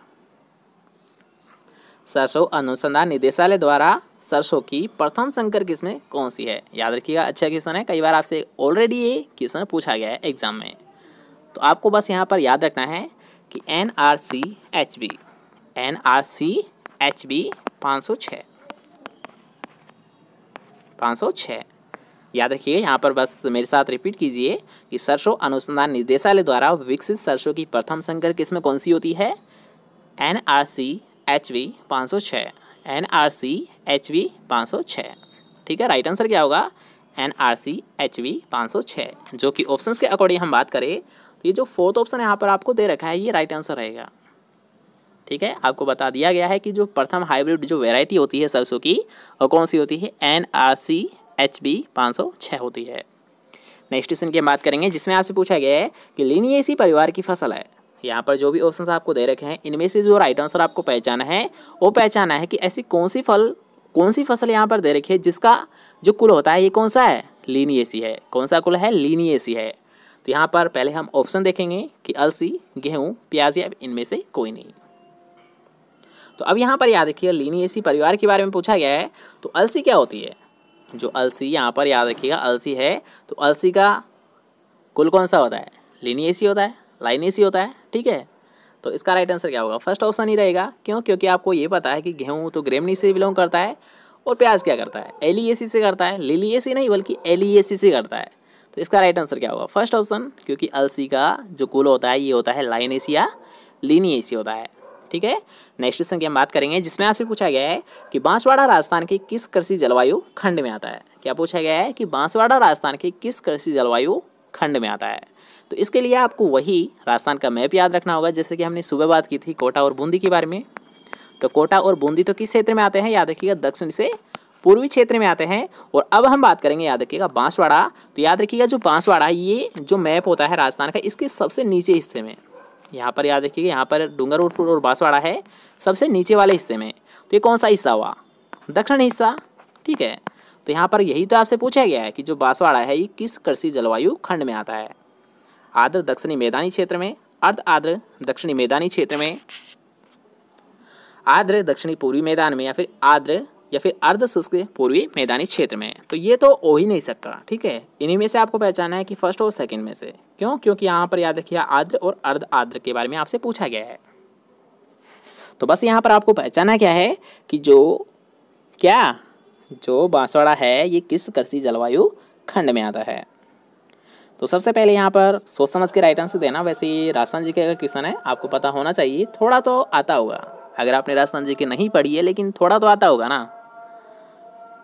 सरसों अनुसंधान निदेशालय द्वारा सरसों की प्रथम संकर किस्में कौन सी है। याद रखिएगा, अच्छा क्वेश्चन है, कई बार आपसे ऑलरेडी ये क्वेश्चन पूछा गया है एग्जाम में। तो आपको बस यहाँ पर याद रखना है कि NRCHB 506 याद रखिए। यहाँ पर बस मेरे साथ रिपीट कीजिए कि सरसों अनुसंधान निदेशालय द्वारा विकसित सरसों की प्रथम संकर किस्म कौन सी होती है, NRCHB 506। ठीक है, राइट आंसर क्या होगा, NRCHB 506, जो कि ऑप्शंस के अकॉर्डिंग हम बात करें तो ये जो फोर्थ ऑप्शन यहाँ पर आपको दे रखा है ये राइट आंसर रहेगा। ठीक है, आपको बता दिया गया है कि जो प्रथम हाइब्रिड जो वैरायटी होती है सरसों की वो कौन सी होती है, NRCHB 506 होती है। नेक्स्ट क्वेश्चन की हम बात करेंगे, जिसमें आपसे पूछा गया है कि लिनिएसी परिवार की फसल है। यहाँ पर जो भी ऑप्शंस आपको दे रखे हैं, इनमें से जो राइट आंसर आपको पहचाना है वो पहचाना है कि ऐसी कौन सी फसल यहाँ पर दे रखी है जिसका जो कुल होता है ये कौन सा है, लिनिएसी है। कौन सा कुल है, लिनिएसी है। तो यहाँ पर पहले हम ऑप्शन देखेंगे कि अलसी, गेहूँ, प्याज या इनमें से कोई नहीं। तो अब यहाँ पर याद रखिए, लिनिएसी परिवार के बारे में पूछा गया है। तो अलसी क्या होती है, जो अलसी यहाँ पर याद रखिएगा अलसी है, तो अलसी का कुल कौन सा होता है, लिनिएसी होता है, लाइनेसी होता है। ठीक है, तो इसका राइट आंसर क्या होगा, फर्स्ट ऑप्शन ही रहेगा। क्यों, क्योंकि आपको ये पता है कि गेहूँ तो ग्रेमनी से बिलोंग करता है और प्याज क्या करता है, एलिएसी से करता है, लिलिएसी नहीं बल्कि एलिएसी से करता है। तो इसका राइट आंसर क्या होगा, फर्स्ट ऑप्शन, क्योंकि अलसी का जो कुल होता है ये होता है लाइनेसी या लिनिएसी होता है। ठीक है, नेक्स्ट क्वेश्चन की हम बात करेंगे, जिसमें आपसे पूछा गया है कि बांसवाड़ा राजस्थान के किस कृषि जलवायु खंड में आता है। क्या पूछा गया है कि बांसवाड़ा राजस्थान के किस कृषि जलवायु खंड में आता है। तो इसके लिए आपको वही राजस्थान का मैप याद रखना होगा, जैसे कि हमने सुबह बात की थी कोटा और बूंदी के बारे में। तो कोटा और बूंदी तो किस क्षेत्र में आते हैं, याद रखिएगा दक्षिण से पूर्वी क्षेत्र में आते हैं। और अब हम बात करेंगे, याद रखिएगा बांसवाड़ा। तो याद रखिएगा जो बांसवाड़ा ये जो मैप होता है राजस्थान का, इसके सबसे नीचे हिस्से में, यहाँ पर याद रखिएगा, यहाँ पर डूंगरपुर और बांसवाड़ा है सबसे नीचे वाले हिस्से में। तो ये कौन सा हिस्सा हुआ, दक्षिण हिस्सा, ठीक है। तो यहाँ पर यही तो आपसे पूछा गया है कि जो बांसवाड़ा है ये किस कृषि जलवायु खंड में आता है, आर्द्र दक्षिणी मैदानी क्षेत्र में, अर्ध आर्द्र दक्षिणी मैदानी क्षेत्र में, आर्द्र दक्षिणी पूर्वी मैदान में, या फिर अर्ध शुष्क पूर्वी मैदानी क्षेत्र में। तो ये तो हो ही नहीं सकता, ठीक है। इन्हीं में से आपको पहचानना है कि फर्स्ट और सेकंड में से, क्यों, क्योंकि यहाँ पर याद रखिए आर्द्र और अर्ध आर्द्र के बारे में आपसे पूछा गया है। तो बस यहाँ पर आपको पहचानना क्या है कि जो बांसवाड़ा है ये किस कृषि जलवायु खंड में आता है। तो सबसे पहले यहाँ पर सोच समझ के राइट आंसर देना। वैसे ये राजस्थान जी का क्वेश्चन है, आपको पता होना चाहिए, थोड़ा तो आता होगा। अगर आपने राजस्थान जी के नहीं पढ़ी है लेकिन थोड़ा तो आता होगा ना,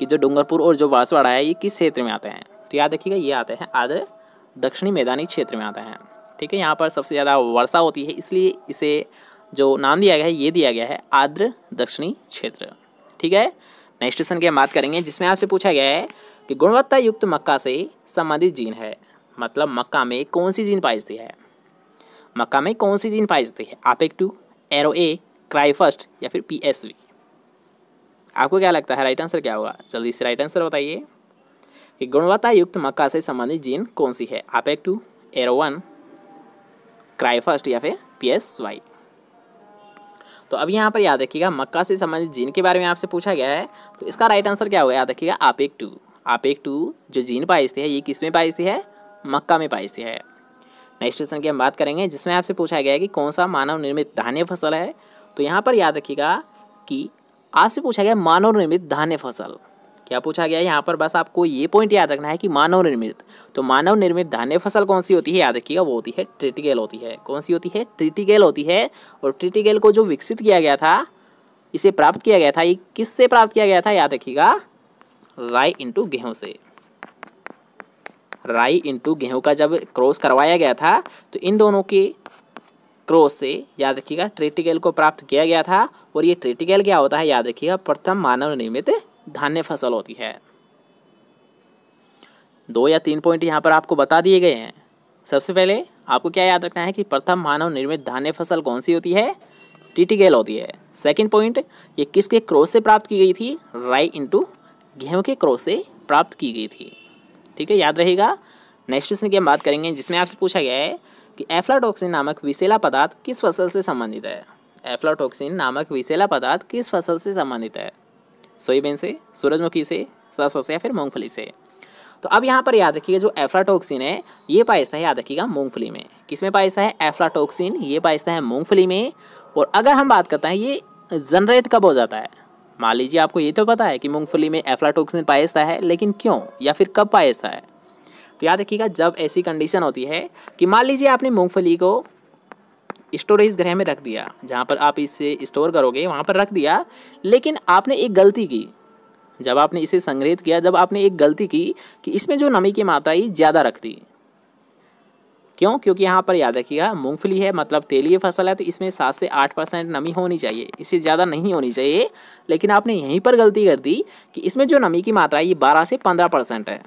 कि जो डूंगरपुर और जो बांसवाड़ा है ये किस क्षेत्र में आते हैं। तो याद रखिएगा ये आते हैं आर्द्र दक्षिणी मैदानी क्षेत्र में आते हैं, ठीक है। यहाँ पर सबसे ज़्यादा वर्षा होती है, इसलिए इसे जो नाम दिया गया है ये दिया गया है आर्द्र दक्षिणी क्षेत्र, ठीक है। नेक्स्ट क्वेश्चन की हम बात करेंगे, जिसमें आपसे पूछा गया है कि गुणवत्ता युक्त मक्का से संबंधित जीन है, मतलब मक्का में कौन सी जीन पाई जाती है, मक्का में कौन सी जीन पाई जाती है, APEC2, ARO-A, क्राइफर्स्ट या फिर PSV। आपको क्या लगता है राइट आंसर क्या होगा, जल्दी से राइट आंसर बताइए कि गुणवत्ता युक्त मक्का से संबंधित जीन कौन सी है, APEC2, ARO-1, क्राइफर्स्ट या फिर PSY। तो अब यहाँ पर याद रखिएगा मक्का से संबंधित जीन के बारे में आपसे पूछा गया है, तो इसका राइट आंसर क्या होगा, याद रखिएगा APEC2। APEC2 जो जीन पाई जाती है ये किस में पाई जाती है, मक्का में पाई जाती है। नेक्स्ट क्वेश्चन की हम बात करेंगे, जिसमें आपसे पूछा गया है कि कौन सा मानव निर्मित धान्य फसल है। तो यहाँ पर याद रखिएगा कि आपसे पूछा गया मानव निर्मित धान्य फसल, क्या पूछा गया है यहाँ पर, बस आपको ये पॉइंट याद रखना है कि मानव निर्मित। तो मानव निर्मित धान्य फसल कौन सी होती है, याद रखिएगा वो होती है ट्रिटिकेल होती है। कौन सी होती है, ट्रिटिकेल होती है। और ट्रिटिकेल को जो विकसित किया गया था, इसे प्राप्त किया गया था, ये किससे प्राप्त किया गया था, याद रखिएगा राई इंटू गेहूँ से। राई इंटू गेहूँ का जब क्रॉस करवाया गया था तो इन दोनों के क्रॉस से याद रखिएगा ट्रिटिकेल को प्राप्त किया गया था। और ये ट्रिटिकेल क्या होता है, याद रखिएगा प्रथम मानव निर्मित धान्य फसल होती है। 2 या 3 पॉइंट यहाँ पर आपको बता दिए गए हैं। सबसे पहले आपको क्या याद रखना है कि प्रथम मानव निर्मित धान्य फसल कौन सी होती है, ट्रिटिकेल होती है। सेकंड पॉइंट, ये किसके क्रॉस से प्राप्त की गई थी, राई इंटू गेहूँ के क्रॉस से प्राप्त की गई थी, ठीक है, याद रहेगा। नेक्स्ट क्वेश्चन की हम बात करेंगे, जिसमें आपसे पूछा गया है कि एफ्लाटॉक्सिन नामक विषैला पदार्थ किस फसल से संबंधित है। एफ्लाटॉक्सिन नामक विषैला पदार्थ किस फसल से संबंधित है, सोयाबीन से, सूरजमुखी से, सरसों से या फिर मूंगफली से। तो अब यहाँ पर याद रखिएगा जो एफ्लाटॉक्सिन है ये पाया जाता है, याद रखिएगा मूंगफली में। किस में पाया जाता है, एफ्लाटॉक्सिन ये पाया जाता है मूंगफली में। और अगर हम बात करते हैं ये जनरेट कब हो जाता है, मान लीजिए आपको ये तो पता है कि मूंगफली में एफ्लाटॉक्सिन पाया जाता है, लेकिन क्यों या फिर कब पाया जाता है। तो याद रखिएगा जब ऐसी कंडीशन होती है कि मान लीजिए आपने मूंगफली को स्टोरेज गृह में रख दिया, जहाँ पर आप इसे स्टोर करोगे वहाँ पर रख दिया, लेकिन आपने एक गलती की, जब आपने इसे संग्रहित किया, जब आपने एक गलती की कि इसमें जो नमी की मात्रा ही ज़्यादा रख दी। क्यों, क्योंकि यहाँ पर याद रखिएगा मूंगफली है मतलब तेलीय फसल है, तो इसमें 7 से 8% नमी होनी चाहिए, इससे ज़्यादा नहीं होनी चाहिए। लेकिन आपने यहीं पर गलती कर दी कि इसमें जो नमी की मात्रा है ये 12 से 15% है।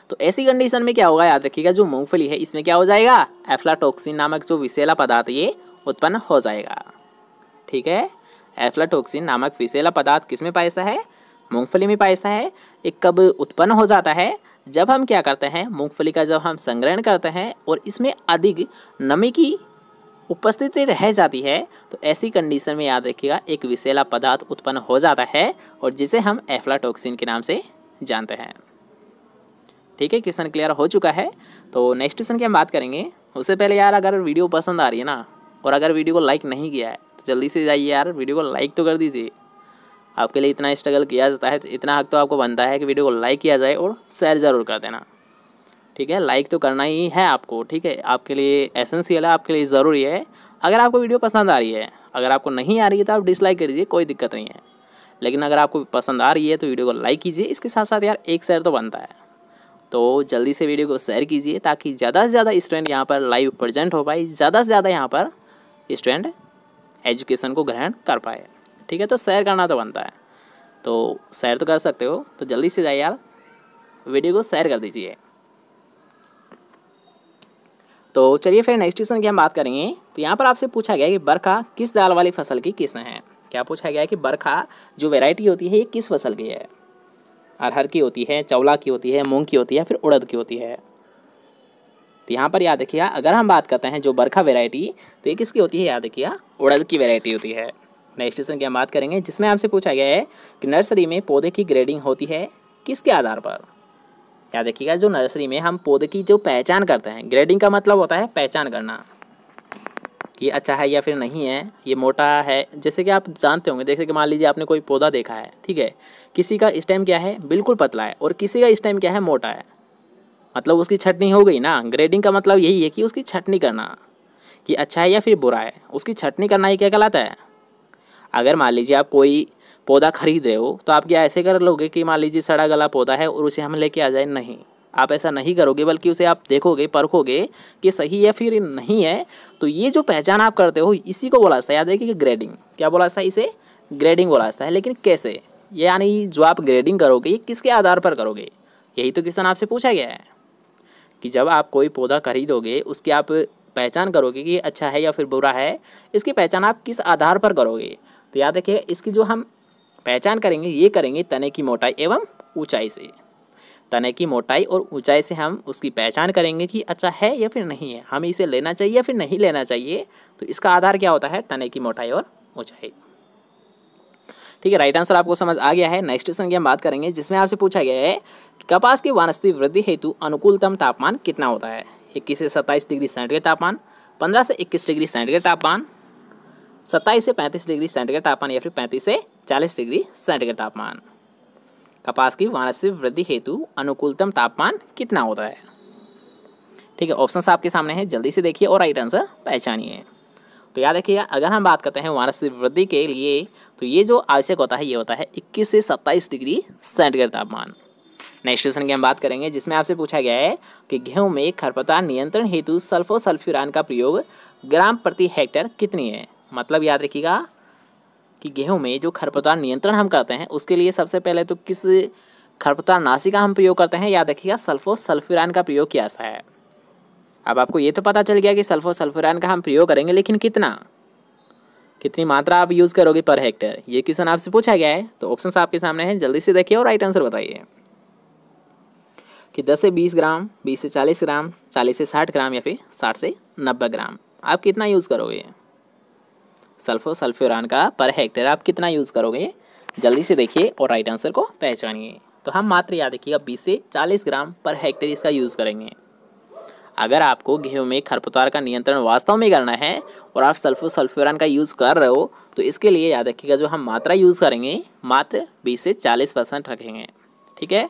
तो ऐसी कंडीशन में क्या होगा, याद रखिएगा जो मूंगफली है इसमें क्या हो जाएगा, एफ्लाटॉक्सिन नामक जो विषैला पदार्थ ये उत्पन्न हो जाएगा, ठीक है। एफ्लाटॉक्सिन नामक विषैला पदार्थ किस में पाया जाता है, मूंगफली में पाया जाता है। ये कब उत्पन्न हो जाता है, जब हम क्या करते हैं, मूंगफली का जब हम संग्रहण करते हैं और इसमें अधिक नमी की उपस्थिति रह जाती है, तो ऐसी कंडीशन में याद रखिएगा एक विषैला पदार्थ उत्पन्न हो जाता है और जिसे हम एफ्लाटॉक्सिन के नाम से जानते हैं, ठीक है। क्वेश्चन क्लियर हो चुका है। तो नेक्स्ट क्वेश्चन की हम बात करेंगे। उससे पहले यार अगर वीडियो पसंद आ रही है ना, और अगर वीडियो को लाइक नहीं किया है तो जल्दी से जाइए यार वीडियो को लाइक तो कर दीजिए। आपके लिए इतना स्ट्रगल किया जाता है तो इतना हक तो आपको बनता है कि वीडियो को लाइक किया जाए और शेयर ज़रूर कर देना, ठीक है। लाइक तो करना ही है आपको, ठीक है, आपके लिए एसेंशियल है, आपके लिए ज़रूरी है। अगर आपको वीडियो पसंद आ रही है, अगर आपको नहीं आ रही है तो आप डिसलाइक करिए, कोई दिक्कत नहीं है। लेकिन अगर आपको पसंद आ रही है तो वीडियो को लाइक कीजिए, इसके साथ साथ यार एक शेयर तो बनता है। तो जल्दी से वीडियो को शेयर कीजिए ताकि ज़्यादा से ज़्यादा स्टूडेंट यहाँ पर लाइव प्रेजेंट हो पाए, ज़्यादा से ज़्यादा यहाँ पर स्टूडेंट एजुकेशन को ग्रहण कर पाए। ठीक है, तो शेयर करना तो बनता है, तो शेयर तो कर सकते हो, तो जल्दी से जाइए यार वीडियो को शेयर कर दीजिए। तो चलिए फिर नेक्स्ट क्वेश्चन की हम बात करेंगे। तो यहाँ पर आपसे पूछा गया है कि बरखा किस दाल वाली फसल की किस्म है। क्या पूछा गया है कि बरखा जो वैरायटी होती है ये किस फसल की है। अरहर की होती है, चौला की होती है, मूंग की होती है, फिर उड़द की होती है। तो यहाँ पर याद रखिएगा, अगर हम बात करते हैं जो बरखा वैरायटी, तो ये किसकी होती है, याद रखिएगा उड़द की वैरायटी होती है। नेक्स्ट क्वेश्चन की हम बात करेंगे जिसमें आपसे पूछा गया है कि नर्सरी में पौधे की ग्रेडिंग होती है किसके आधार पर। याद रखिएगा, जो नर्सरी में हम पौधे की जो पहचान करते हैं, ग्रेडिंग का मतलब होता है पहचान करना कि अच्छा है या फिर नहीं है, ये मोटा है। जैसे कि आप जानते होंगे, जैसे कि मान लीजिए आपने कोई पौधा देखा है, ठीक है, किसी का स्टेम क्या है बिल्कुल पतला है और किसी का स्टेम क्या है मोटा है, मतलब उसकी छटनी हो गई ना। ग्रेडिंग का मतलब यही है कि उसकी छटनी करना कि अच्छा है या फिर बुरा है, उसकी छटनी करना ही क्या कहलाता है। अगर मान लीजिए आप कोई पौधा खरीद रहे हो तो आप क्या ऐसे कर लोगे कि मान लीजिए सड़ा गला पौधा है और उसे हम लेके आ जाए, नहीं, आप ऐसा नहीं करोगे, बल्कि उसे आप देखोगे, परखोगे कि सही है फिर नहीं है। तो ये जो पहचान आप करते हो इसी को बोला जाता है, याद रखिए कि ग्रेडिंग। क्या बोला जाता है, इसे ग्रेडिंग बोला जाता है। लेकिन कैसे, यानी जो आप ग्रेडिंग करोगे ये किसके आधार पर करोगे, यही तो क्वेश्चन आपसे पूछा गया है कि जब आप कोई पौधा खरीदोगे उसकी आप पहचान करोगे कि अच्छा है या फिर बुरा है, इसकी पहचान आप किस आधार पर करोगे। तो याद रखिए, इसकी जो हम पहचान करेंगे ये करेंगे तने की मोटाई एवं ऊंचाई से। तने की मोटाई और ऊंचाई से हम उसकी पहचान करेंगे कि अच्छा है या फिर नहीं है, हमें इसे लेना चाहिए या फिर नहीं लेना चाहिए। तो इसका आधार क्या होता है, तने की मोटाई और ऊंचाई। ठीक है, राइट आंसर आपको समझ आ गया है। नेक्स्ट क्वेश्चन की हम बात करेंगे जिसमें आपसे पूछा गया है कि कपास की वानस्पतिक वृद्धि हेतु अनुकूलतम तापमान कितना होता है। 21 से 27 डिग्री सेंटीग्रेड तापमान, 15 से 21 डिग्री सेंटीग्रेड तापमान, 27 से 35 डिग्री सेंटीग्रेड तापमान, या फिर 35 से 40 डिग्री सेंटीग्रेड तापमान। कपास की वानस्पतिक वृद्धि हेतु अनुकूलतम तापमान कितना होता है। ठीक है, ऑप्शंस आपके सामने हैं, जल्दी से देखिए और राइट आंसर पहचानिए। तो याद रखिएगा, अगर हम बात करते हैं वानस्पतिक वृद्धि के लिए, तो ये जो आवश्यक होता है ये होता है 21 से 27 डिग्री सेंटीग्रेड तापमान। नेक्स्ट क्वेश्चन की हम बात करेंगे जिसमें आपसे पूछा गया है कि गेहूं में खरपतवार नियंत्रण हेतु सल्फोसल्फ्यूरान का प्रयोग ग्राम प्रति हेक्टेयर कितनी है। मतलब याद रखिएगा कि गेहूं में जो खरपतवार नियंत्रण हम करते हैं उसके लिए सबसे पहले तो किस खरपतवार नाशी का हम प्रयोग करते हैं, याद रखिएगा सल्फोसल्फ्यूरान का प्रयोग किया जाता है। अब आपको ये तो पता चल गया कि सल्फोसल्फ्यूरान का हम प्रयोग करेंगे, लेकिन कितनी मात्रा आप यूज़ करोगे पर हेक्टेयर, ये क्वेश्चन आपसे पूछा गया है। तो ऑप्शंस आपके सामने हैं, जल्दी से देखिए और राइट आंसर बताइए कि 10 से 20 ग्राम, 20 से 40 ग्राम, 40 से 60 ग्राम, या फिर 60 से 90 ग्राम आप कितना यूज़ करोगे सल्फोसल्फ्यूरान का पर हेक्टेयर, आप कितना यूज़ करोगे, जल्दी से देखिए और राइट आंसर को पहचानिए। तो हम मात्र याद रखिएगा 20 से 40 ग्राम पर हेक्टेयर इसका यूज़ करेंगे। अगर आपको गेहूं में खरपतवार का नियंत्रण वास्तव में करना है और आप सल्फोसल्फ्यूरान का यूज़ कर रहे हो, तो इसके लिए याद रखिएगा जो हम मात्रा यूज़ करेंगे मात्र 20 से 40% रखेंगे। ठीक है,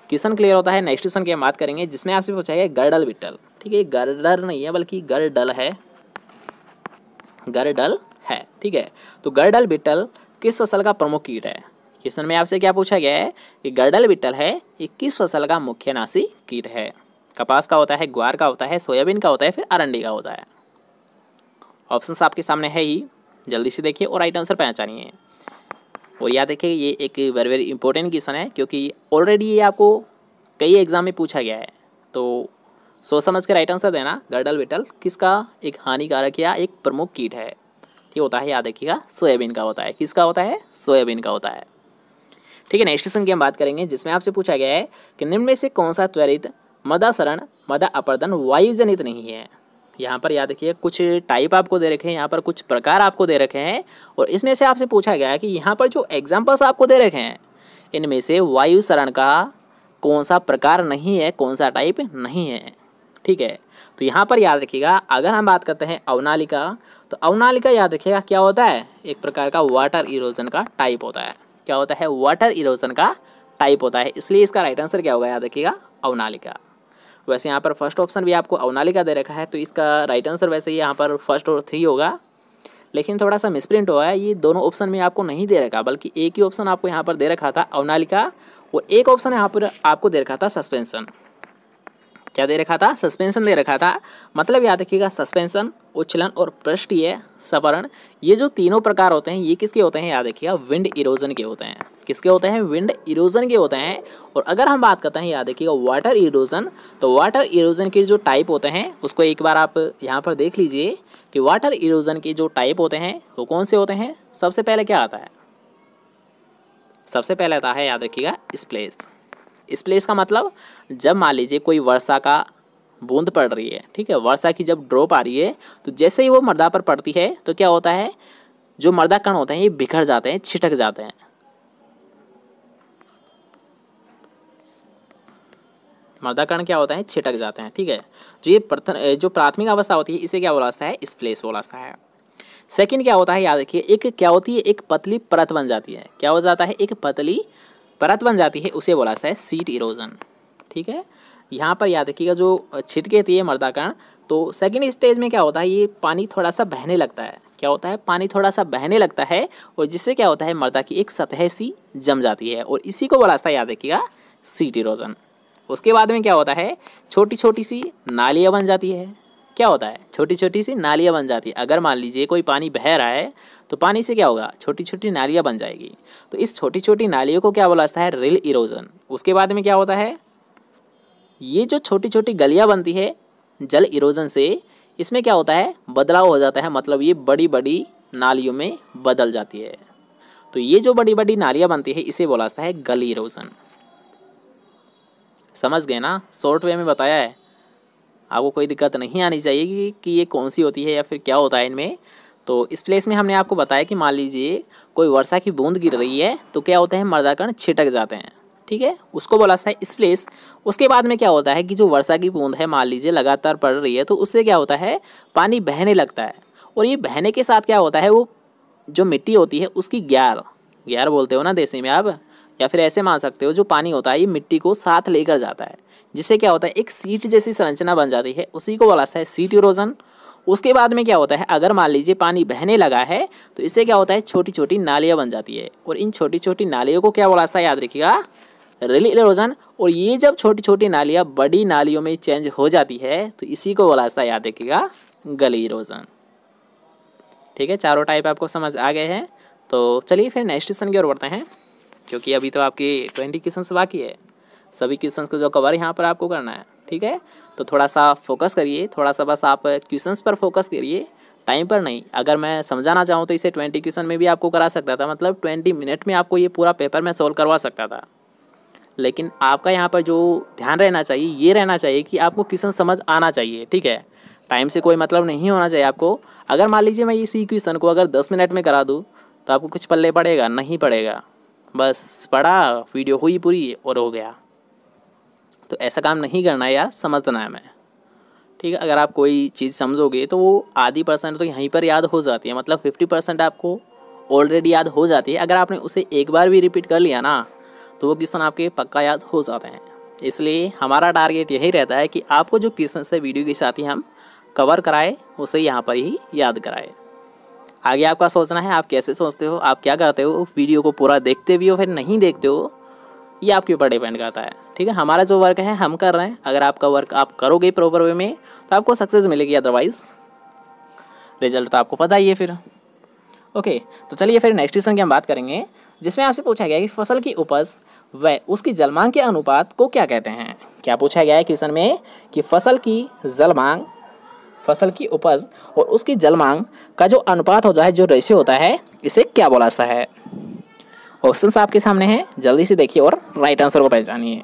क्वेश्चन क्लियर होता है। नेक्स्ट क्वेश्चन की हम बात करेंगे जिसमें आपसे पूछा गया गर्डल बिट्टल। ठीक है, गर्डर नहीं है बल्कि गर्डल है, गर्डल है। ठीक है, तो गर्डल बिट्टल किस फसल का प्रमुख कीट है। क्वेश्चन में आपसे क्या पूछा गया है कि गर्डल बिट्टल है ये किस फसल का मुख्य नाशी कीट है। कपास का होता है, ग्वार का होता है, सोयाबीन का होता है, फिर अरंडी का होता है। ऑप्शंस आपके सामने है ही, जल्दी से देखिए और राइट आंसर पहचानिए। और याद रखिए ये एक वेरी वेरी इंपॉर्टेंट क्वेश्चन है क्योंकि ऑलरेडी ये आपको कई एग्जाम में पूछा गया है, तो सोच समझ के राइट आंसर देना। गर्डल बिट्टल किसका एक हानिकारक या एक प्रमुख कीट है, ये होता है याद रखिएगा सोयाबीन का होता है। किसका होता है, सोयाबीन का होता है। ठीक है, नेक्स्ट क्वेश्चन की हम बात करेंगे जिसमें आपसे पूछा गया है कि निम्न में से कौन सा त्वरित मदासरण मदा अपर्दन वायुजनित नहीं है। यहाँ पर याद रखिए कुछ टाइप आपको दे रखे हैं, यहाँ पर कुछ प्रकार आपको दे रखे हैं, और इसमें से आपसे पूछा गया है कि यहाँ पर जो एग्जाम्पल्स आपको दे रखे हैं इनमें से वायुसरण का कौन सा प्रकार नहीं है, कौन सा टाइप नहीं है। ठीक है, तो यहाँ पर याद रखिएगा अगर हम बात करते हैं अवनालिका, तो अवनालिका याद रखिएगा क्या होता है, एक प्रकार का वाटर इरोजन का टाइप होता है। क्या होता है, वाटर इरोजन का टाइप होता है, इसलिए इसका राइट आंसर क्या होगा, याद रखिएगा अवनालिका। वैसे यहाँ पर फर्स्ट ऑप्शन भी आपको अवनालिका दे रखा है, तो इसका राइट आंसर वैसे यहाँ पर फर्स्ट और 3 होगा, लेकिन थोड़ा सा मिसप्रिंट हुआ है। ये दोनों ऑप्शन में आपको नहीं दे रखा, बल्कि एक ही ऑप्शन आपको यहाँ पर दे रखा था अवनालिका, और एक ऑप्शन यहाँ पर आपको दे रखा था सस्पेंशन। क्या दे रखा था? सस्पेंशन दे रखा था। मतलब याद रखिएगा, सस्पेंशन, उच्छलन और पृष्ठीय सवरण, ये जो तीनों प्रकार होते हैं ये किसके होते हैं? याद रखिएगा, विंड इरोजन के होते हैं। किसके होते हैं? विंड इरोजन के होते हैं। और अगर हम बात करते हैं, याद रखिएगा, वाटर इरोजन, तो वाटर इरोजन के जो टाइप होते हैं उसको एक बार आप यहाँ पर देख लीजिए कि वाटर इरोजन के जो टाइप होते हैं वो कौन से होते हैं। सबसे पहले क्या आता है? सबसे पहले आता है, याद रखिएगा, स्प्लेश। स्प्लेश का मतलब जब मान लीजिए कोई वर्षा का बूंद पड़ रही है, ठीक है, वर्षा की जब ड्रॉप आ रही है तो जैसे ही वो मृदा पर पड़ती है तो क्या होता है, जो मृदा कण होते हैं ये बिखर जाते हैं, छिटक जाते हैं। मृदा कण क्या होता है? छिटक जाते हैं, ठीक है। जो प्राथमिक अवस्था होती है इसे क्या बोला जाता है? स्प्लेश बोला जाता है। सेकंड क्या होता है? याद रखिए, एक क्या होती है? एक पतली परत बन जाती है। क्या हो जाता है? एक पतली परत बन जाती है, उसे बोला जाता है सीट इरोजन, ठीक है। यहाँ पर याद रखिएगा, जो छिटके थी मृदा कण, तो सेकंड स्टेज में क्या होता है? ये पानी थोड़ा सा बहने लगता है। क्या होता है? पानी थोड़ा सा बहने लगता है और जिससे क्या होता है? मृदा की एक सतह सी जम जाती है और इसी को बोला जाता है, याद रखिएगा, सीट इरोजन। उसके बाद में क्या होता है? छोटी छोटी सी नालियाँ बन जाती है। क्या होता है? छोटी छोटी सी नालियाँ बन जाती है। अगर मान लीजिए कोई पानी बह रहा है तो पानी से क्या होगा? छोटी छोटी नालियाँ बन जाएगी। तो इस छोटी छोटी नालियों को क्या बोला जाता है? रिल इरोजन। उसके बाद में क्या होता है? ये जो छोटी छोटी गलियाँ बनती है जल इरोजन से, इसमें क्या होता है? बदलाव हो जाता है, मतलब ये बड़ी बड़ी नालियों में बदल जाती है। तो ये जो बड़ी बड़ी नालियाँ बनती है इसे बोला जाता है गली इरोजन। समझ गए ना? शॉर्ट वे में बताया है, आपको कोई दिक्कत नहीं आनी चाहिए कि ये कौन सी होती है या फिर क्या होता है इनमें। तो इस प्लेस में हमने आपको बताया कि मान लीजिए कोई वर्षा की बूंद गिर रही है तो क्या होता है? मृदा कण छिटक जाते हैं, ठीक है, उसको बोला जाता है स्प्लेश। उसके बाद में क्या होता है कि जो वर्षा की बूंद है मान लीजिए लगातार पड़ रही है तो उससे क्या होता है? पानी बहने लगता है और ये बहने के साथ क्या होता है? वो जो मिट्टी होती है उसकी ग्यार बोलते हो ना देसी में आप, या फिर ऐसे मान सकते हो, जो पानी होता है ये मिट्टी को साथ लेकर जाता है, जिससे क्या होता है? एक सीट जैसी संरचना बन जाती है, उसी को बोला जाता है सीट इरोजन। उसके बाद में क्या होता है? अगर मान लीजिए पानी बहने लगा है तो इससे क्या होता है? छोटी छोटी नालियाँ बन जाती है और इन छोटी छोटी नालियों को क्या बोला जाता है? याद रखिएगा, रिल इरोजन। और ये जब छोटी छोटी नालियाँ बड़ी नालियों में चेंज हो जाती है तो इसी को बोला जाता है, याद रखिएगा, गली इरोजन, ठीक है। चारों टाइप आपको समझ आ गए हैं। तो चलिए फिर नेक्स्ट क्वेश्चन की ओर बढ़ते हैं, क्योंकि अभी तो आपके 20 क्वेश्चन बाकी है। सभी क्वेश्चन को जो कवर यहाँ पर आपको करना है, ठीक है। तो थोड़ा सा फोकस करिए, थोड़ा सा बस आप क्वेश्चंस पर फोकस करिए, टाइम पर नहीं। अगर मैं समझाना चाहूँ तो इसे 20 क्वेश्चन में भी आपको करा सकता था, मतलब 20 मिनट में आपको ये पूरा पेपर में सोल्व करवा सकता था। लेकिन आपका यहाँ पर जो ध्यान रहना चाहिए ये रहना चाहिए कि आपको क्वेश्चन समझ आना चाहिए, ठीक है। टाइम से कोई मतलब नहीं होना चाहिए आपको। अगर मान लीजिए मैं इसी क्वेश्चन को अगर 10 मिनट में करा दूँ तो आपको कुछ पल्ले पड़ेगा? नहीं पड़ेगा। बस पढ़ा, वीडियो हुई पूरी और हो गया। तो ऐसा काम नहीं करना है यार, समझना है हमें, ठीक है। अगर आप कोई चीज़ समझोगे तो वो आधी % तो यहीं पर याद हो जाती है, मतलब 50% आपको ऑलरेडी याद हो जाती है। अगर आपने उसे एक बार भी रिपीट कर लिया ना तो वो क्वेश्चन आपके पक्का याद हो जाते हैं। इसलिए हमारा टारगेट यही रहता है कि आपको जो क्वेश्चन से वीडियो के साथ ही हम कवर कराए उसे यहाँ पर ही याद कराए। आगे आपका सोचना है, आप कैसे सोचते हो, आप क्या करते हो, वीडियो को पूरा देखते भी हो फिर नहीं देखते हो, ये आपके ऊपर डिपेंड करता है, ठीक है। हमारा जो वर्क है हम कर रहे हैं, अगर आपका वर्क आप करोगे प्रॉपर वे में तो आपको सक्सेस मिलेगी, अदरवाइज रिजल्ट तो आपको पता ही है फिर। ओके, तो चलिए फिर नेक्स्ट क्वेश्चन की हम बात करेंगे, जिसमें आपसे पूछा गया कि फसल की उपज व उसकी जलमांग के अनुपात को क्या कहते हैं। क्या पूछा गया है क्वेश्चन में कि फसल की उपज और उसकी जलमांग का जो अनुपात होता है, जो रेशियो होता है, इसे क्या बोला जाता है। ऑप्शंस आपके सामने हैं, जल्दी से देखिए और राइट आंसर को पहचानिए।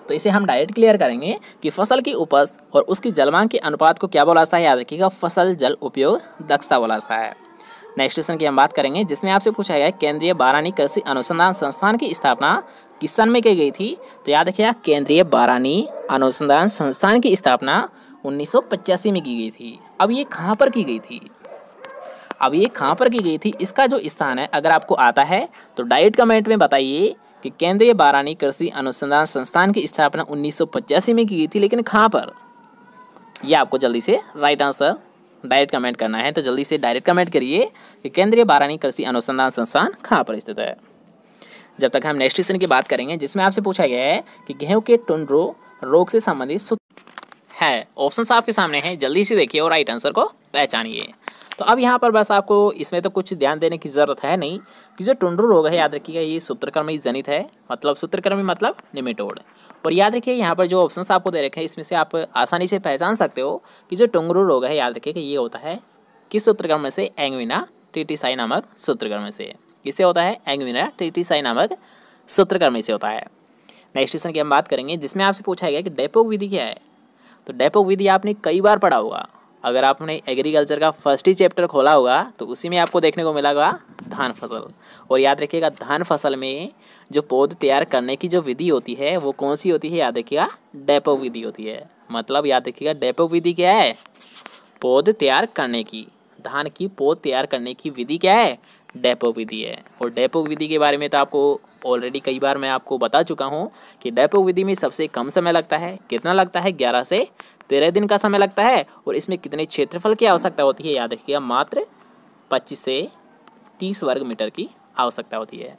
तो इसे हम डायरेक्ट क्लियर करेंगे कि फसल की उपज और उसकी जलमांग के अनुपात को क्या बोला जाता है। याद रखिएगा, फसल जल उपयोग दक्षता बोला जाता है। नेक्स्ट क्वेश्चन की हम बात करेंगे, जिसमें आपसे पूछा गया है केंद्रीय बारानी कृषि अनुसंधान संस्थान की स्थापना किस सन में की गई थी। तो याद रखिएगा, केंद्रीय बारानी अनुसंधान संस्थान की स्थापना 1985 में की गई थी। अब ये कहाँ पर की गई थी, इसका जो स्थान है अगर आपको आता है तो डायरेक्ट कमेंट में बताइए कि केंद्रीय बारानी कृषि अनुसंधान संस्थान की स्थापना 1985 में की गई थी, लेकिन कहाँ पर, ये आपको जल्दी से राइट आंसर डायरेक्ट कमेंट करना है। तो जल्दी से डायरेक्ट कमेंट करिए कि केंद्रीय बारानी कृषि अनुसंधान संस्थान कहाँ पर स्थित है। जब तक हम नेक्स्ट क्वेश्चन की बात करेंगे, जिसमें आपसे पूछा गया है कि गेहूं के टुंड्रों रोग से संबंधित सूत्र है। ऑप्शन आपके सामने हैं, जल्दी से देखिए और राइट आंसर को पहचानिए। तो अब यहाँ पर बस आपको इसमें तो कुछ ध्यान देने की जरूरत है नहीं कि जो टुंड्रू रोग है, याद रखिएगा ये सूत्रकृमि जनित है, मतलब सूत्रकृमि मतलब निमेटोड। और याद रखिए यहाँ पर जो ऑप्शंस आपको दे रखे हैं इसमें से आप आसानी से पहचान सकते हो कि जो टुंड्रू रोग है, याद रखिए कि ये होता है किस सूत्रक्रम में से, एंगविना ट्रिटिसाई नामक सूत्रक्रम में से। किससे होता है? एंगविना ट्रिटिसाई नामक सूत्रक्रम में से होता है। नेक्स्ट क्वेश्चन की हम बात करेंगे जिसमें आपसे पूछा गया कि डेपोक विधि क्या है। तो डेपोक विधि आपने कई बार पढ़ा होगा, अगर आपने एग्रीकल्चर का फर्स्ट ही चैप्टर खोला होगा तो उसी में आपको देखने को मिलेगा धान फसल। और याद रखिएगा धान फसल में जो पौध तैयार करने की जो विधि होती है वो कौन सी होती है? याद रखिएगा डेपोक विधि होती है। मतलब याद रखिएगा डेपोक विधि क्या है? पौध तैयार करने की, धान की पौध तैयार करने की विधि क्या है? डेपोक विधि है। और डेपोक विधि के बारे में तो आपको ऑलरेडी कई बार मैं आपको बता चुका हूँ कि डेपोक विधि में सबसे कम समय लगता है। कितना लगता है? 11 से 13 दिन का समय लगता है। और इसमें कितने क्षेत्रफल की आवश्यकता होती है? याद रखिएगा मात्र 25 से 30 वर्ग मीटर की आवश्यकता होती है।